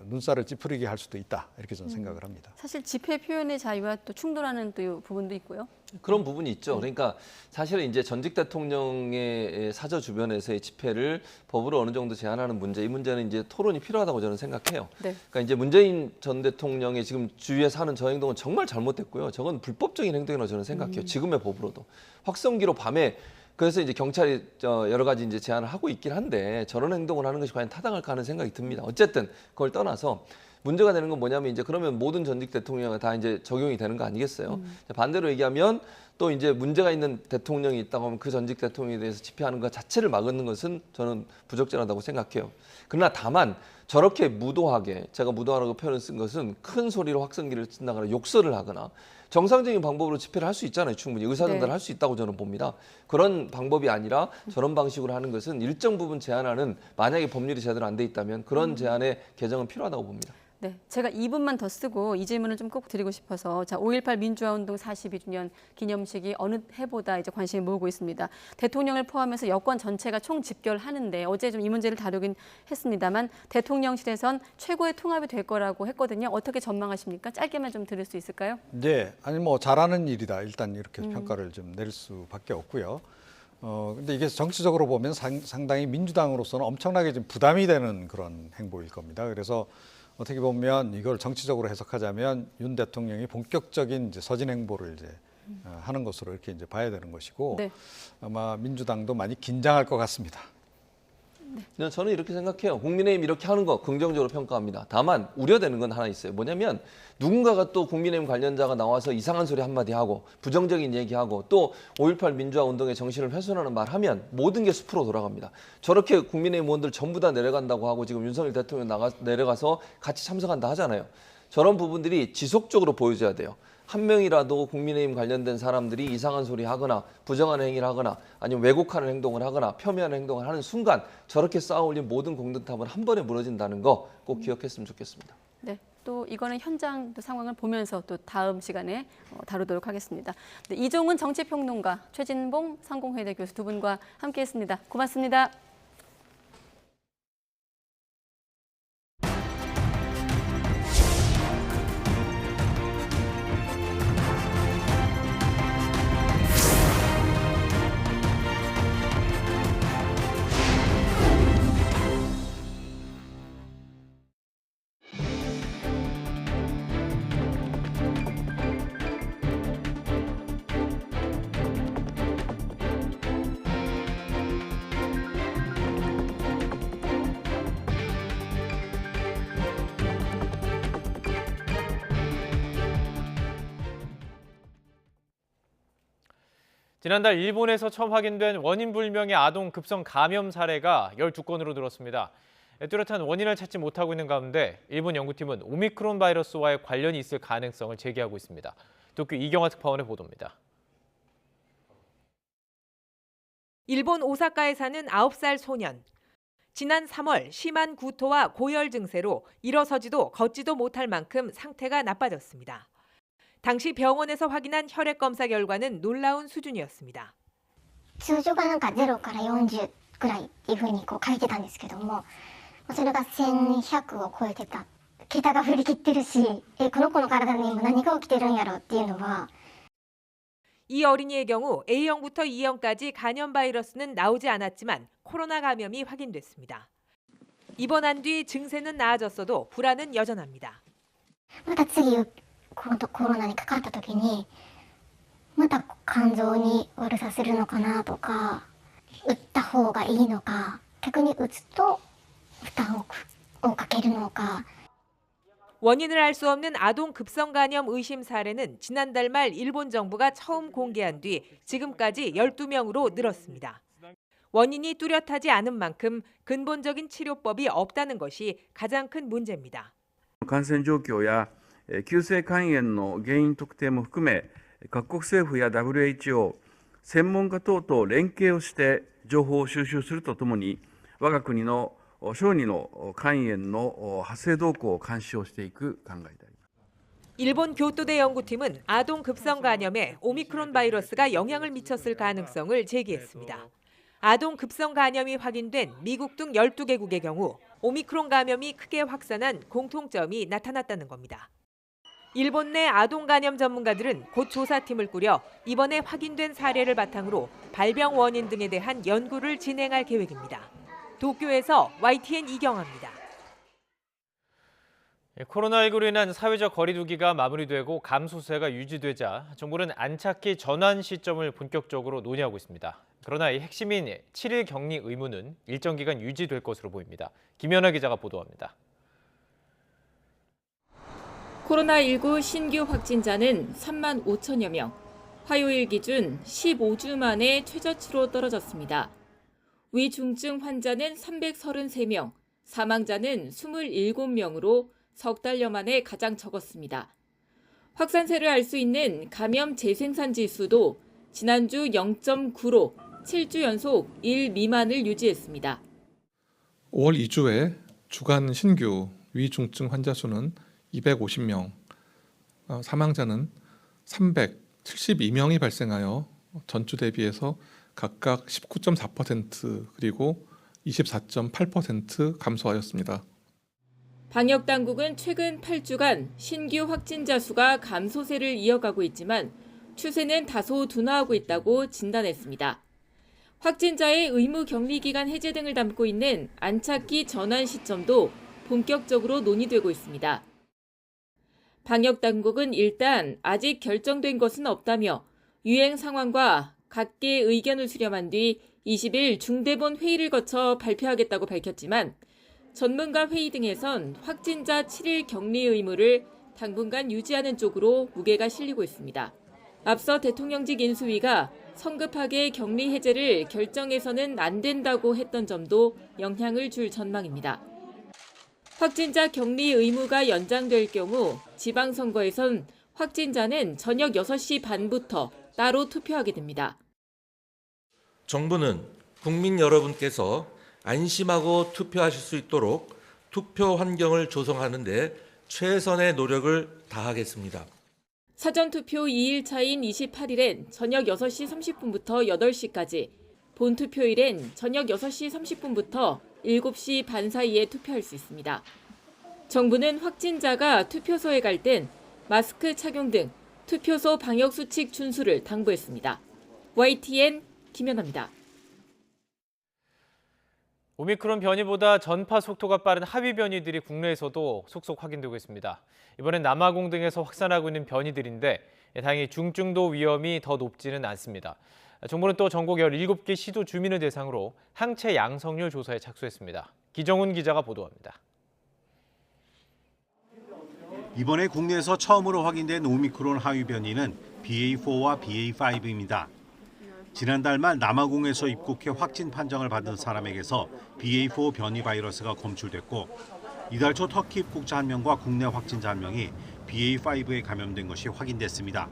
S10: 눈살을 찌푸리게 할 수도 있다. 이렇게 저는 생각을 합니다.
S6: 사실 집회 표현의 자유와 또 충돌하는 또 부분도 있고요.
S9: 그런 부분이 있죠. 그러니까 사실은 이제 전직 대통령의 사저 주변에서의 집회를 법으로 어느 정도 제한하는 문제, 이 문제는 이제 토론이 필요하다고 저는 생각해요.
S6: 네.
S9: 그러니까 이제 문재인 전 대통령의 지금 주위에서 하는 저 행동은 정말 잘못됐고요. 저건 불법적인 행동이라고 저는 생각해요. 지금의 법으로도. 확성기로 밤에 그래서 이제 경찰이 여러 가지 이제 제안을 하고 있긴 한데 저런 행동을 하는 것이 과연 타당할까 하는 생각이 듭니다. 어쨌든 그걸 떠나서 문제가 되는 건 뭐냐면 이제 그러면 모든 전직 대통령에 다 이제 적용이 되는 거 아니겠어요? 반대로 얘기하면 또 이제 문제가 있는 대통령이 있다고 하면 그 전직 대통령에 대해서 집회하는 것 자체를 막는 것은 저는 부적절하다고 생각해요. 그러나 다만 저렇게 무도하게, 제가 무도하라고 표현을 쓴 것은 큰 소리로 확성기를 쓴다거나 욕설을 하거나 정상적인 방법으로 집회를 할 수 있잖아요. 충분히 의사전달을 할 수 있다고 저는 봅니다. 그런 방법이 아니라 저런 방식으로 하는 것은 일정 부분 제한하는, 만약에 법률이 제대로 안 돼 있다면 그런 제한의 개정은 필요하다고 봅니다.
S6: 네, 제가 2분만 더 쓰고 이 질문을 좀 꼭 드리고 싶어서 5.18 민주화운동 42주년 기념식이 어느 해보다 이제 관심을 모으고 있습니다. 대통령을 포함해서 여권 전체가 총 집결하는데 어제 좀 이 문제를 다루긴 했습니다만 대통령실에선 최고의 통합이 될 거라고 했거든요. 어떻게 전망하십니까? 짧게만 좀 들을 수 있을까요?
S10: 네, 아니 뭐 잘하는 일이다. 일단 이렇게 평가를 좀 내릴 수밖에 없고요. 근데 이게 정치적으로 보면 상당히 민주당으로서는 엄청나게 좀 부담이 되는 그런 행보일 겁니다. 그래서 어떻게 보면 이걸 정치적으로 해석하자면 윤 대통령이 본격적인 이제 서진 행보를 이제 하는 것으로 이렇게 이제 봐야 되는 것이고
S6: 네.
S10: 아마 민주당도 많이 긴장할 것 같습니다.
S9: 네. 저는 이렇게 생각해요. 국민의힘 이렇게 하는 거 긍정적으로 평가합니다. 다만 우려되는 건 하나 있어요. 뭐냐면 누군가가 또 국민의힘 관련자가 나와서 이상한 소리 한마디 하고 부정적인 얘기하고 또 5.18 민주화 운동의 정신을 훼손하는 말 하면 모든 게 숲으로 돌아갑니다. 저렇게 국민의힘 의원들 전부 다 내려간다고 하고 지금 윤석열 대통령 내려가서 같이 참석한다 하잖아요. 저런 부분들이 지속적으로 보여줘야 돼요. 한 명이라도 국민의힘 관련된 사람들이 이상한 소리 하거나 부정하는 행위를 하거나 아니면 왜곡하는 행동을 하거나 폄훼하는 행동을 하는 순간 저렇게 쌓아올린 모든 공든탑은 한 번에 무너진다는 거 꼭 기억했으면 좋겠습니다.
S6: 네, 또 이거는 현장 상황을 보면서 또 다음 시간에 다루도록 하겠습니다. 네, 이종훈 정치평론가, 최진봉 성공회대 교수 두 분과 함께했습니다. 고맙습니다.
S7: 지난달 일본에서 처음 확인된 원인 불명의 아동 급성 감염 사례가 12건으로 늘었습니다. 뚜렷한 원인을 찾지 못하고 있는 가운데 일본 연구팀은 오미크론 바이러스와의 관련이 있을 가능성을 제기하고 있습니다. 도쿄 이경화 특파원의 보도입니다.
S17: 일본 오사카에 사는 9살 소년. 지난 3월 심한 구토와 고열 증세로 일어서지도 걷지도 못할 만큼 상태가 나빠졌습니다. 당시 병원에서 확인한 혈액 검사 결과는 놀라운 수준이었습니다.
S18: 通常がなんか0から40ぐらいっていうふうにこう書いてたんですけども、それが1100を超えてた。桁が振り切ってるし、この子の体に今何が起きてるんやろっていうのは。
S17: 이 어린이의 경우 A형부터 E형까지 감염 바이러스는 나오지 않았지만 코로나 감염이 확인됐습니다. 입원한 뒤 증세는 나아졌어도 불안은 여전합니다.
S18: また次コロナにかかった時にまた肝臓に悪さするのかなとか、打った方がいいのか、逆に打つと負担をかけるのか。
S17: 원인을 알 수 없는 아동 급성 감염 의심 사례는 지난달 말 일본 정부가 처음 공개한 뒤 지금까지 12명으로 늘었습니다. 원인이 뚜렷하지 않은 만큼 근본적인 치료법이 없다는 것이 가장 큰 문제입니다.
S3: 感染状況や急性肝炎の原因特定も含め、各国政府や WHO、専門家等と連携をして情報を収集するとともに、我が国の小児の肝炎の発生動向を監視をしていく考えであります。
S17: 일본 교토대 연구팀은 아동 급성 간염에 오미크론 바이러스가 영향을 미쳤을 가능성을 제기했습니다. 아동 급성 간염이 확인된 미국 등 12개국의 경우 오미크론 감염이 크게 확산한 공통점이 나타났다는 겁니다. 일본 내 아동 간염 전문가들은 곧 조사팀을 꾸려 이번에 확인된 사례를 바탕으로 발병 원인 등에 대한 연구를 진행할 계획입니다. 도쿄에서 YTN 이경아입니다.
S7: 코로나19로 인한 사회적 거리두기가 마무리되고 감소세가 유지되자 정부는 안착기 전환 시점을 본격적으로 논의하고 있습니다. 그러나 이 핵심인 7일 격리 의무는 일정 기간 유지될 것으로 보입니다. 김연아 기자가 보도합니다.
S19: 코로나19 신규 확진자는 3만 5천여 명, 화요일 기준 15주 만에 최저치로 떨어졌습니다. 위중증 환자는 333명, 사망자는 27명으로 석 달여 만에 가장 적었습니다. 확산세를 알 수 있는 감염 재생산 지수도 지난주 0.9로 7주 연속 1 미만을 유지했습니다.
S20: 5월 2주에 주간 신규 위중증 환자 수는 250명, 사망자는 372명이 발생하여 전주 대비해서 각각 19.4% 그리고 24.8% 감소하였습니다.
S19: 방역당국은 최근 8주간 신규 확진자 수가 감소세를 이어가고 있지만 추세는 다소 둔화하고 있다고 진단했습니다. 확진자의 의무 격리 기간 해제 등을 담고 있는 안착기 전환 시점도 본격적으로 논의되고 있습니다. 방역당국은 일단 아직 결정된 것은 없다며 유행 상황과 각계의 의견을 수렴한 뒤 20일 중대본 회의를 거쳐 발표하겠다고 밝혔지만 전문가 회의 등에선 확진자 7일 격리 의무를 당분간 유지하는 쪽으로 무게가 실리고 있습니다. 앞서 대통령직 인수위가 성급하게 격리 해제를 결정해서는 안 된다고 했던 점도 영향을 줄 전망입니다. 확진자 격리 의무가 연장될 경우 지방선거에선 확진자는 저녁 6시 반부터 따로 투표하게 됩니다.
S21: 정부는 국민 여러분께서 안심하고 투표하실 수 있도록 투표 환경을 조성하는 데 최선의 노력을 다하겠습니다.
S19: 사전투표 2일차인 28일엔 저녁 6시 30분부터 8시까지, 본투표일엔 저녁 6시 30분부터 7시 반 사이에 투표할 수 있습니다. 정부는 확진자가 투표소에 갈 땐 마스크 착용 등 투표소 방역수칙 준수를 당부했습니다. YTN 김연아입니다.
S7: 오미크론 변이보다 전파 속도가 빠른 하위 변이들이 국내에서도 속속 확인되고 있습니다. 이번엔 남아공 등에서 확산하고 있는 변이들인데 다행히 중증도 위험이 더 높지는 않습니다. 정부는 또 전국 17개 시도 주민을 대상으로 항체 양성률 조사에 착수했습니다. 기정훈 기자가 보도합니다.
S22: 이번에 국내에서 처음으로 확인된 오미크론 하위 변이는 BA4와 BA5입니다. 지난달 말 남아공에서 입국해 확진 판정을 받은 사람에게서 BA4 변이 바이러스가 검출됐고 이달 초 터키 입국자 1명과 국내 확진자 1명이 BA5에 감염된 것이 확인됐습니다.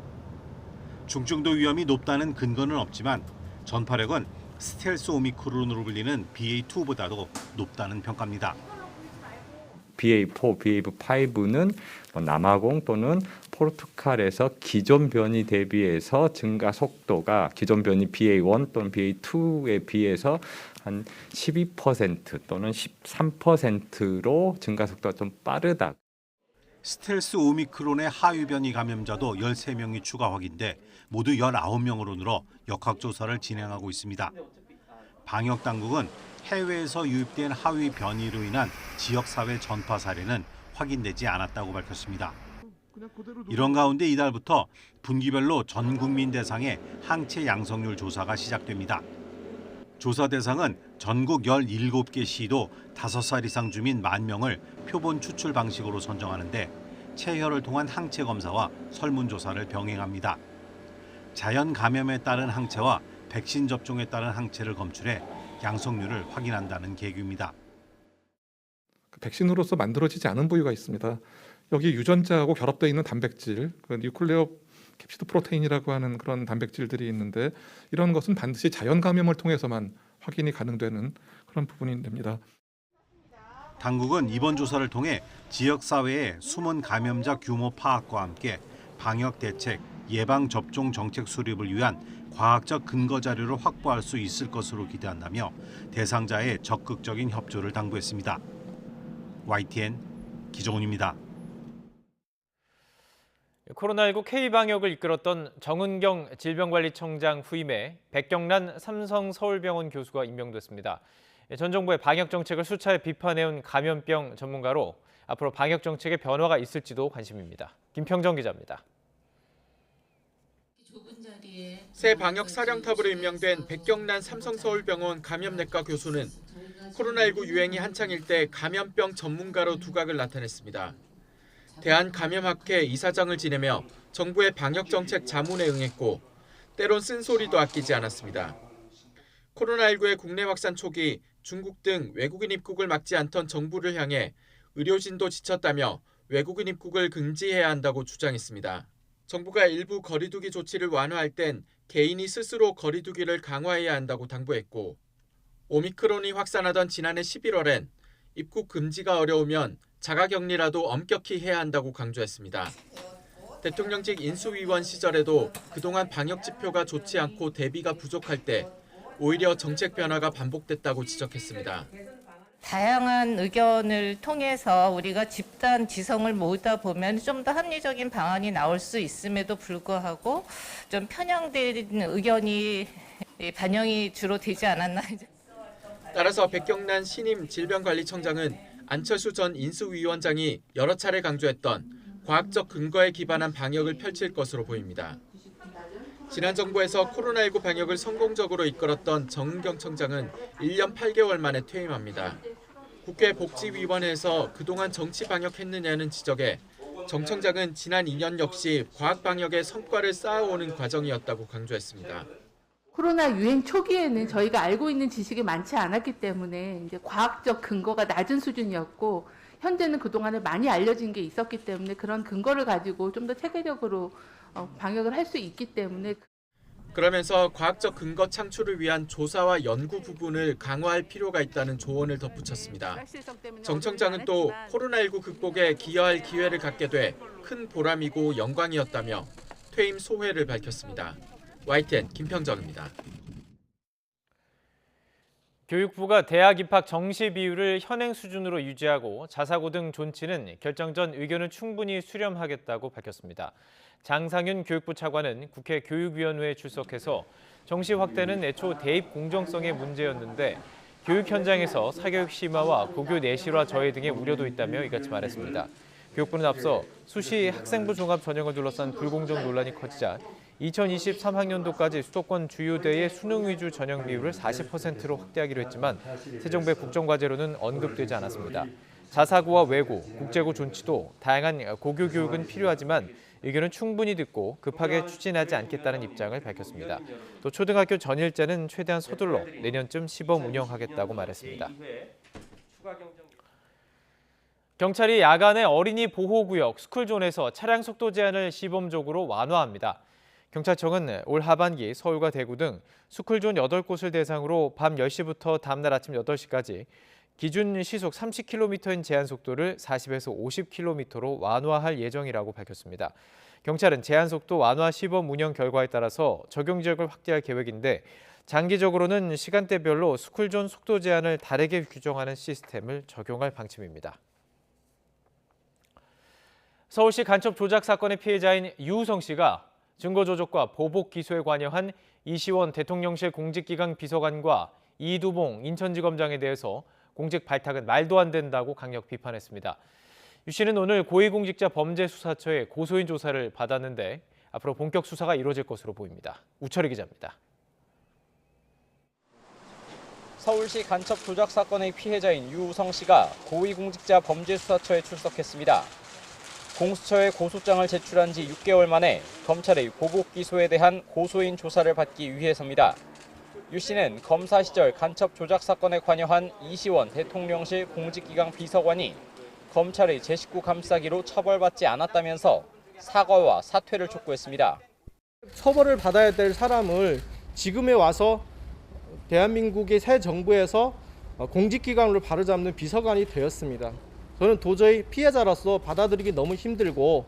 S22: 중증도 위험이 높다는 근거는 없지만 전파력은 스텔스 오미크론으로 불리는 BA2보다도 높다는 평가입니다.
S23: BA4, BA5는 남아공 또는 포르투갈에서 기존 변이 대비해서 증가 속도가 기존 변이 BA1 또는 BA2에 비해서 한 12% 또는 13%로 증가 속도가 좀 빠르다.
S22: 스텔스 오미크론의 하위 변이 감염자도 13명이 추가 확인돼 모두 19명으로 늘어 역학조사를 진행하고 있습니다. 방역당국은 해외에서 유입된 하위 변이로 인한 지역사회 전파 사례는 확인되지 않았다고 밝혔습니다. 이런 가운데 이달부터 분기별로 전 국민 대상의 항체 양성률 조사가 시작됩니다. 조사 대상은 전국 17개 시도 5살 이상 주민 10,000명을 표본 추출 방식으로 선정하는데 체혈을 통한 항체 검사와 설문조사를 병행합니다. 자연 감염에 따른 항체와 백신 접종에 따른 항체를 검출해 양성률을 확인한다는 계획입니다.
S20: 백신으로서 만들어지지 않은 부위가 있습니다. 여기 유전자하고 결합되어 있는 단백질, 그 뉴클레오 캡시드 프로테인이라고 하는 그런 단백질들이 있는데 이런 것은 반드시 자연 감염을 통해서만 확인이 가능되는 그런 부분이 됩니다.
S22: 당국은 이번 조사를 통해 지역사회의 숨은 감염자 규모 파악과 함께 방역 대책, 예방 접종 정책 수립을 위한 과학적 근거 자료를 확보할 수 있을 것으로 기대한다며 대상자의 적극적인 협조를 당부했습니다. YTN 기정훈입니다.
S7: 코로나19 K방역을 이끌었던 정은경 질병관리청장 후임에 백경란 삼성서울병원 교수가 임명됐습니다. 전 정부의 방역 정책을 수차례 비판해온 감염병 전문가로 앞으로 방역 정책에 변화가 있을지도 관심입니다. 김평정 기자입니다.
S2: 새 방역 사령탑으로 임명된 백경란 삼성서울병원 감염내과 교수는 코로나19 유행이 한창일 때 감염병 전문가로 두각을 나타냈습니다. 대한감염학회 이사장을 지내며 정부의 방역정책 자문에 응했고 때론 쓴소리도 아끼지 않았습니다. 코로나19의 국내 확산 초기 중국 등 외국인 입국을 막지 않던 정부를 향해 의료진도 지쳤다며 외국인 입국을 금지해야 한다고 주장했습니다. 정부가 일부 거리두기 조치를 완화할 땐 개인이 스스로 거리두기를 강화해야 한다고 당부했고 오미크론이 확산하던 지난해 11월엔 입국 금지가 어려우면 자가격리라도 엄격히 해야 한다고 강조했습니다. 대통령직 인수위원 시절에도 그동안 방역 지표가 좋지 않고 대비가 부족할 때 오히려 정책 변화가 반복됐다고 지적했습니다.
S4: 다양한 의견을 통해서 우리가 집단 지성을 모으다 보면 좀 더 합리적인 방안이 나올 수 있음에도 불구하고 좀 편향된 의견이 반영이 주로 되지 않았나.
S2: 따라서 백경란 신임 질병관리청장은 안철수 전 인수위원장이 여러 차례 강조했던 과학적 근거에 기반한 방역을 펼칠 것으로 보입니다. 지난 정부에서 코로나19 방역을 성공적으로 이끌었던 정은경 청장은 1년 8개월 만에 퇴임합니다. 국회 복지위원회에서 그동안 정치 방역했느냐는 지적에 정 청장은 지난 2년 역시 과학 방역의 성과를 쌓아오는 과정이었다고 강조했습니다.
S12: 코로나 유행 초기에는 저희가 알고 있는 지식이 많지 않았기 때문에 이제 과학적 근거가 낮은 수준이었고 현재는 그동안에 많이 알려진 게 있었기 때문에 그런 근거를 가지고 좀 더 체계적으로 방역을 할 수 있기 때문에
S2: 그러면서 과학적 근거 창출을 위한 조사와 연구 부분을 강화할 필요가 있다는 조언을 덧붙였습니다. 정 청장은 또 코로나19 극복에 기여할 기회를 갖게 돼 큰 보람이고 영광이었다며 퇴임 소회를 밝혔습니다. YTN 김평정입니다.
S7: 교육부가 대학 입학 정시 비율을 현행 수준으로 유지하고 자사고 등 존치는 결정 전 의견을 충분히 수렴하겠다고 밝혔습니다. 장상윤 교육부 차관은 국회 교육위원회에 출석해서 정시 확대는 애초 대입 공정성의 문제였는데 교육 현장에서 사교육 심화와 고교 내실화 저해 등의 우려도 있다며 이같이 말했습니다. 교육부는 앞서 수시 학생부 종합 전형을 둘러싼 불공정 논란이 커지자 2023학년도까지 수도권 주요대의 수능 위주 전형 비율을 40%로 확대하기로 했지만 새 정부의 국정과제로는 언급되지 않았습니다. 자사고와 외고, 국제고 존치도 다양한 고교 교육은 필요하지만 의견은 충분히 듣고 급하게 추진하지 않겠다는 입장을 밝혔습니다. 또 초등학교 전일제는 최대한 서둘러 내년쯤 시범 운영하겠다고 말했습니다. 경찰이 야간에 어린이 보호구역 스쿨존에서 차량 속도 제한을 시범적으로 완화합니다. 경찰청은 올 하반기 서울과 대구 등 스쿨존 8곳을 대상으로 밤 10시부터 다음날 아침 8시까지 기준 시속 30km인 제한 속도를 40에서 50km로 완화할 예정이라고 밝혔습니다. 경찰은 제한 속도 완화 시범 운영 결과에 따라서 적용 지역을 확대할 계획인데 장기적으로는 시간대별로 스쿨존 속도 제한을 다르게 규정하는 시스템을 적용할 방침입니다. 서울시 간첩 조작 사건의 피해자인 유우성 씨가 증거 조작과 보복 기소에 관여한 이시원 대통령실 공직기강 비서관과 이두봉 인천지검장에 대해서 공직 발탁은 말도 안 된다고 강력 비판했습니다. 유 씨는 오늘 고위공직자범죄수사처에 고소인 조사를 받았는데 앞으로 본격 수사가 이루어질 것으로 보입니다. 우철희 기자입니다.
S13: 서울시 간첩 조작 사건의 피해자인 유우성 씨가 고위공직자범죄수사처에 출석했습니다. 공수처에 고소장을 제출한 지 6개월 만에 검찰의 보복 기소에 대한 고소인 조사를 받기 위해서입니다. 유 씨는 검사 시절 간첩 조작 사건에 관여한 이시원 대통령실 공직기강 비서관이 검찰의 제 식구 감싸기로 처벌받지 않았다면서 사과와 사퇴를 촉구했습니다.
S8: 처벌을 받아야 될 사람을 지금에 와서 대한민국의 새 정부에서 공직기강으로 바로잡는 비서관이 되었습니다. 저는 도저히 피해자로서 받아들이기 너무 힘들고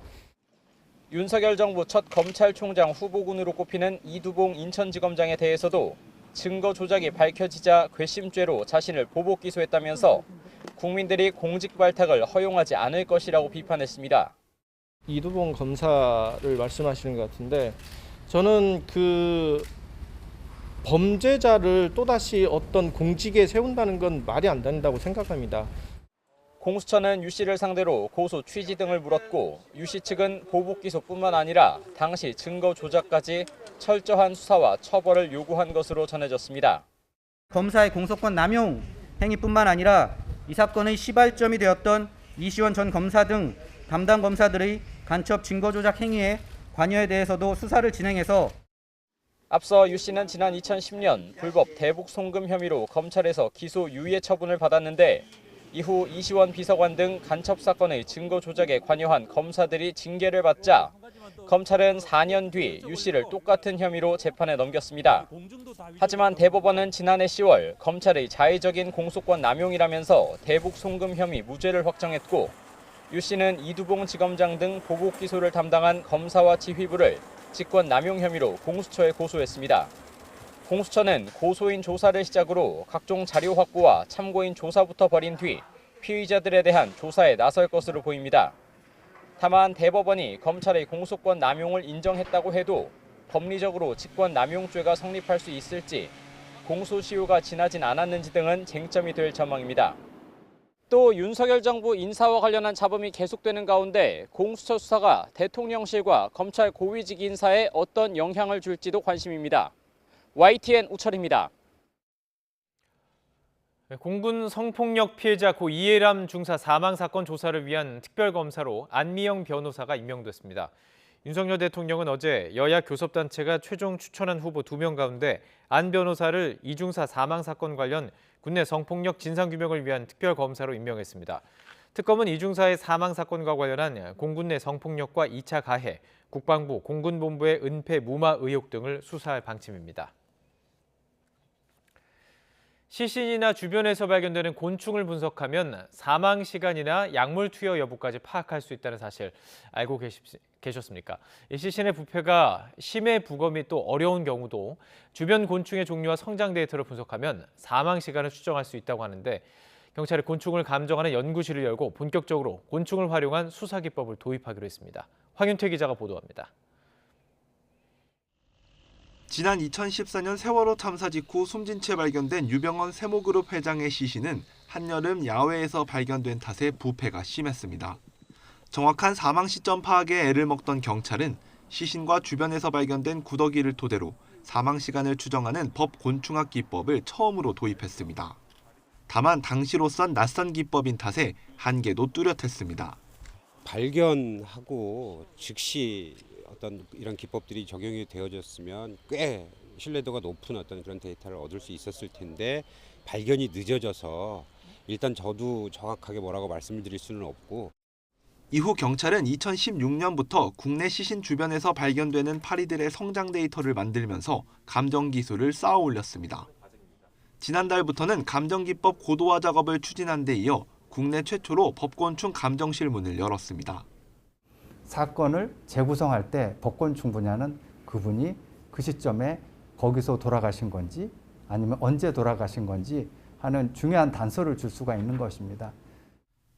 S13: 윤석열 정부 첫 검찰총장 후보군으로 꼽히는 이두봉 인천지검장에 대해서도 증거 조작이 밝혀지자 괘씸죄로 자신을 보복 기소했다면서 국민들이 공직 발탁을 허용하지 않을 것이라고 비판했습니다.
S8: 이두봉 검사를 말씀하시는 것 같은데 저는 그 범죄자를 또다시 어떤 공직에 세운다는 건 말이 안 된다고 생각합니다.
S13: 공수처는 유 씨를 상대로 고소 취지 등을 물었고 유 씨 측은 보복 기소뿐만 아니라 당시 증거 조작까지 철저한 수사와 처벌을 요구한 것으로 전해졌습니다.
S14: 검사의 공소권 남용 행위뿐만 아니라 이 사건의 시발점이 되었던 이시원 전 검사 등 담당 검사들의 간첩 증거 조작 행위에 관여에 대해서도 수사를 진행해서
S13: 앞서 유 씨는 지난 2010년 불법 대북 송금 혐의로 검찰에서 기소 유예 처분을 받았는데 이후 이시원 비서관 등 간첩 사건의 증거 조작에 관여한 검사들이 징계를 받자 검찰은 4년 뒤 유 씨를 똑같은 혐의로 재판에 넘겼습니다. 하지만 대법원은 지난해 10월 검찰의 자의적인 공소권 남용이라면서 대북 송금 혐의 무죄를 확정했고 유 씨는 이두봉 지검장 등 보복 기소를 담당한 검사와 지휘부를 직권 남용 혐의로 공수처에 고소했습니다. 공수처는 고소인 조사를 시작으로 각종 자료 확보와 참고인 조사부터 벌인 뒤 피의자들에 대한 조사에 나설 것으로 보입니다. 다만 대법원이 검찰의 공소권 남용을 인정했다고 해도 법리적으로 직권 남용죄가 성립할 수 있을지, 공소시효가 지나진 않았는지 등은 쟁점이 될 전망입니다. 또 윤석열 정부 인사와 관련한 잡음이 계속되는 가운데 공수처 수사가 대통령실과 검찰 고위직 인사에 어떤 영향을 줄지도 관심입니다. YTN 우철입니다.
S7: 공군 성폭력 피해자 고 이해람 중사 사망 사건 조사를 위한 특별검사로 안미영 변호사가 임명됐습니다. 윤석열 대통령은 어제 여야 교섭단체가 최종 추천한 후보 2명 가운데 안 변호사를 이 중사 사망 사건 관련 국내 성폭력 진상규명을 위한 특별검사로 임명했습니다. 특검은 이 중사의 사망 사건과 관련한 공군 내 성폭력과 2차 가해, 국방부, 공군본부의 은폐 무마 의혹 등을 수사할 방침입니다. 시신이나 주변에서 발견되는 곤충을 분석하면 사망 시간이나 약물 투여 여부까지 파악할 수 있다는 사실 알고 계셨습니까? 이 시신의 부패가 심해 부거 및 또 어려운 경우도 주변 곤충의 종류와 성장 데이터를 분석하면 사망 시간을 추정할 수 있다고 하는데 경찰이 곤충을 감정하는 연구실을 열고 본격적으로 곤충을 활용한 수사 기법을 도입하기로 했습니다. 황윤태 기자가 보도합니다.
S15: 지난 2014년 세월호 참사 직후 숨진 채 발견된 유병헌 세모그룹 회장의 시신은 한여름 야외에서 발견된 탓에 부패가 심했습니다. 정확한 사망 시점 파악에 애를 먹던 경찰은 시신과 주변에서 발견된 구더기를 토대로 사망 시간을 추정하는 법 곤충학 기법을 처음으로 도입했습니다. 다만 당시로선 낯선 기법인 탓에 한계도 뚜렷했습니다.
S24: 발견하고 즉시 어떤 이런 기법들이 적용이 되어졌으면 꽤 신뢰도가 높은 어떤 그런 데이터를 얻을 수 있었을 텐데 발견이 늦어져서 일단 저도 정확하게 뭐라고 말씀을 드릴 수는 없고.
S15: 이후 경찰은 2016년부터 국내 시신 주변에서 발견되는 파리들의 성장 데이터를 만들면서 감정 기술을 쌓아 올렸습니다. 지난달부터는 감정기법 고도화 작업을 추진한 데 이어 국내 최초로 법곤충 감정실 문을 열었습니다.
S25: 사건을 재구성할 때 법곤충 분야는 그분이 그 시점에 거기서 돌아가신 건지 아니면 언제 돌아가신 건지 하는 중요한 단서를 줄 수가 있는 것입니다.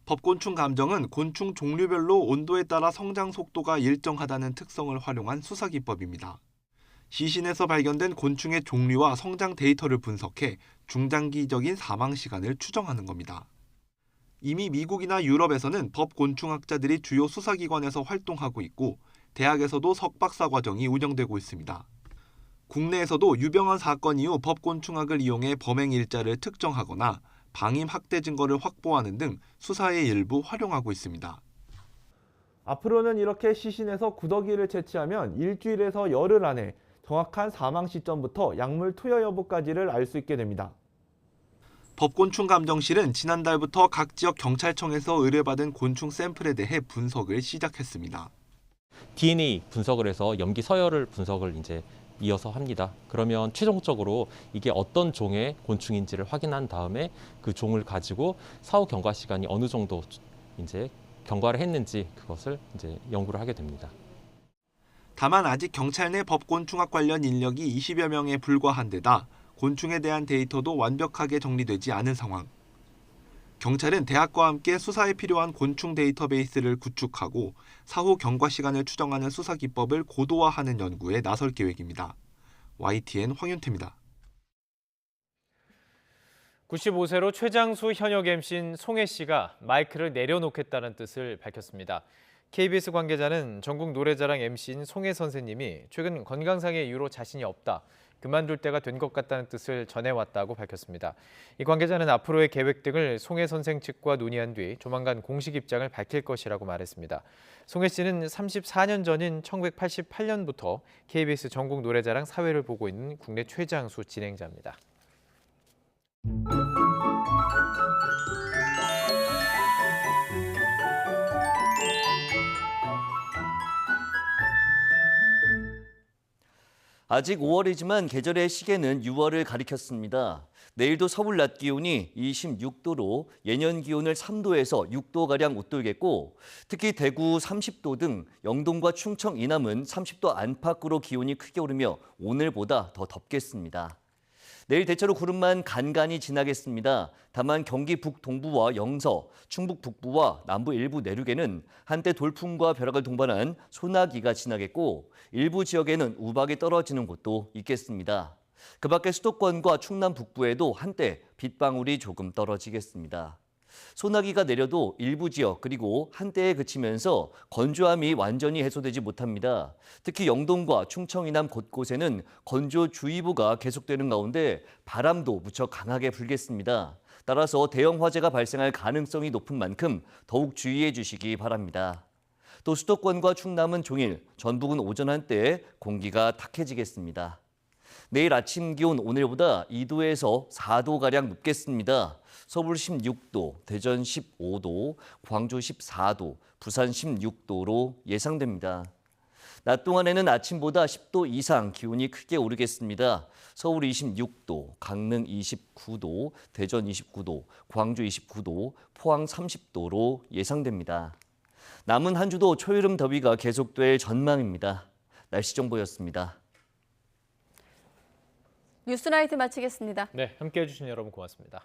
S15: 법곤충 감정은 곤충 종류별로 온도에 따라 성장 속도가 일정하다는 특성을 활용한 수사 기법입니다. 시신에서 발견된 곤충의 종류와 성장 데이터를 분석해 중장기적인 사망 시간을 추정하는 겁니다. 이미 미국이나 유럽에서는 법곤충학자들이 주요 수사기관에서 활동하고 있고 대학에서도 석박사 과정이 운영되고 있습니다. 국내에서도 유병헌 사건 이후 법곤충학을 이용해 범행 일자를 특정하거나 방임 학대 증거를 확보하는 등 수사의 일부 활용하고 있습니다.
S26: 앞으로는 이렇게 시신에서 구더기를 채취하면 일주일에서 열흘 안에
S1: 정확한 사망 시점부터 약물 투여 여부까지를 알 수 있게 됩니다.
S15: 법곤충 감정실은 지난달부터 각 지역 경찰청에서 의뢰받은 곤충 샘플에 대해 분석을 시작했습니다.
S5: DNA 분석을 해서 염기 서열을 분석을 이제 이어서 합니다. 그러면 최종적으로 이게 어떤 종의 곤충인지를 확인한 다음에 그 종을 가지고 사후 경과 시간이 어느 정도 이제 경과를 했는지 그것을 이제 연구를 하게 됩니다.
S15: 다만 아직 경찰 내 법곤충학 관련 인력이 20여 명에 불과한 데다 곤충에 대한 데이터도 완벽하게 정리되지 않은 상황. 경찰은 대학과 함께 수사에 필요한 곤충 데이터베이스를 구축하고 사후 경과 시간을 추정하는 수사 기법을 고도화하는 연구에 나설 계획입니다. YTN 황윤태입니다.
S7: 95세로 최장수 현역 MC인 송혜 씨가 마이크를 내려놓겠다는 뜻을 밝혔습니다. KBS 관계자는 전국 노래자랑 MC인 송혜 선생님이 최근 건강상의 이유로 자신이 없다, 그만둘 때가 된 것 같다는 뜻을 전해왔다고 밝혔습니다. 이 관계자는 앞으로의 계획 등을 송혜 선생 측과 논의한 뒤 조만간 공식 입장을 밝힐 것이라고 말했습니다. 송혜 씨는 34년 전인 1988년부터 KBS 전국 노래자랑 사회를 보고 있는 국내 최장수 진행자입니다.
S10: 아직 5월이지만 계절의 시계는 6월을 가리켰습니다. 내일도 서울 낮 기온이 26도로 예년 기온을 3도에서 6도가량 웃돌겠고, 특히 대구 30도 등 영동과 충청 이남은 30도 안팎으로 기온이 크게 오르며 오늘보다 더 덥겠습니다. 내일 대체로 구름만 간간히 지나겠습니다. 다만 경기 북동부와 영서, 충북 북부와 남부 일부 내륙에는 한때 돌풍과 벼락을 동반한 소나기가 지나겠고, 일부 지역에는 우박이 떨어지는 곳도 있겠습니다. 그 밖에 수도권과 충남 북부에도 한때 빗방울이 조금 떨어지겠습니다. 소나기가 내려도 일부 지역 그리고 한때에 그치면서 건조함이 완전히 해소되지 못합니다. 특히 영동과 충청 이남 곳곳에는 건조주의보가 계속되는 가운데 바람도 무척 강하게 불겠습니다. 따라서 대형 화재가 발생할 가능성이 높은 만큼 더욱 주의해 주시기 바랍니다. 또 수도권과 충남은 종일, 전북은 오전 한때 공기가 탁해지겠습니다. 내일 아침 기온 오늘보다 2도에서 4도가량 높겠습니다. 서울 16도, 대전 15도, 광주 14도, 부산 16도로 예상됩니다. 낮 동안에는 아침보다 10도 이상 기온이 크게 오르겠습니다. 서울 26도, 강릉 29도, 대전 29도, 광주 29도, 포항 30도로 예상됩니다. 남은 한 주도 초여름 더위가 계속될 전망입니다. 날씨 정보였습니다.
S6: 뉴스나이트 마치겠습니다.
S7: 네, 함께해 주신 여러분 고맙습니다.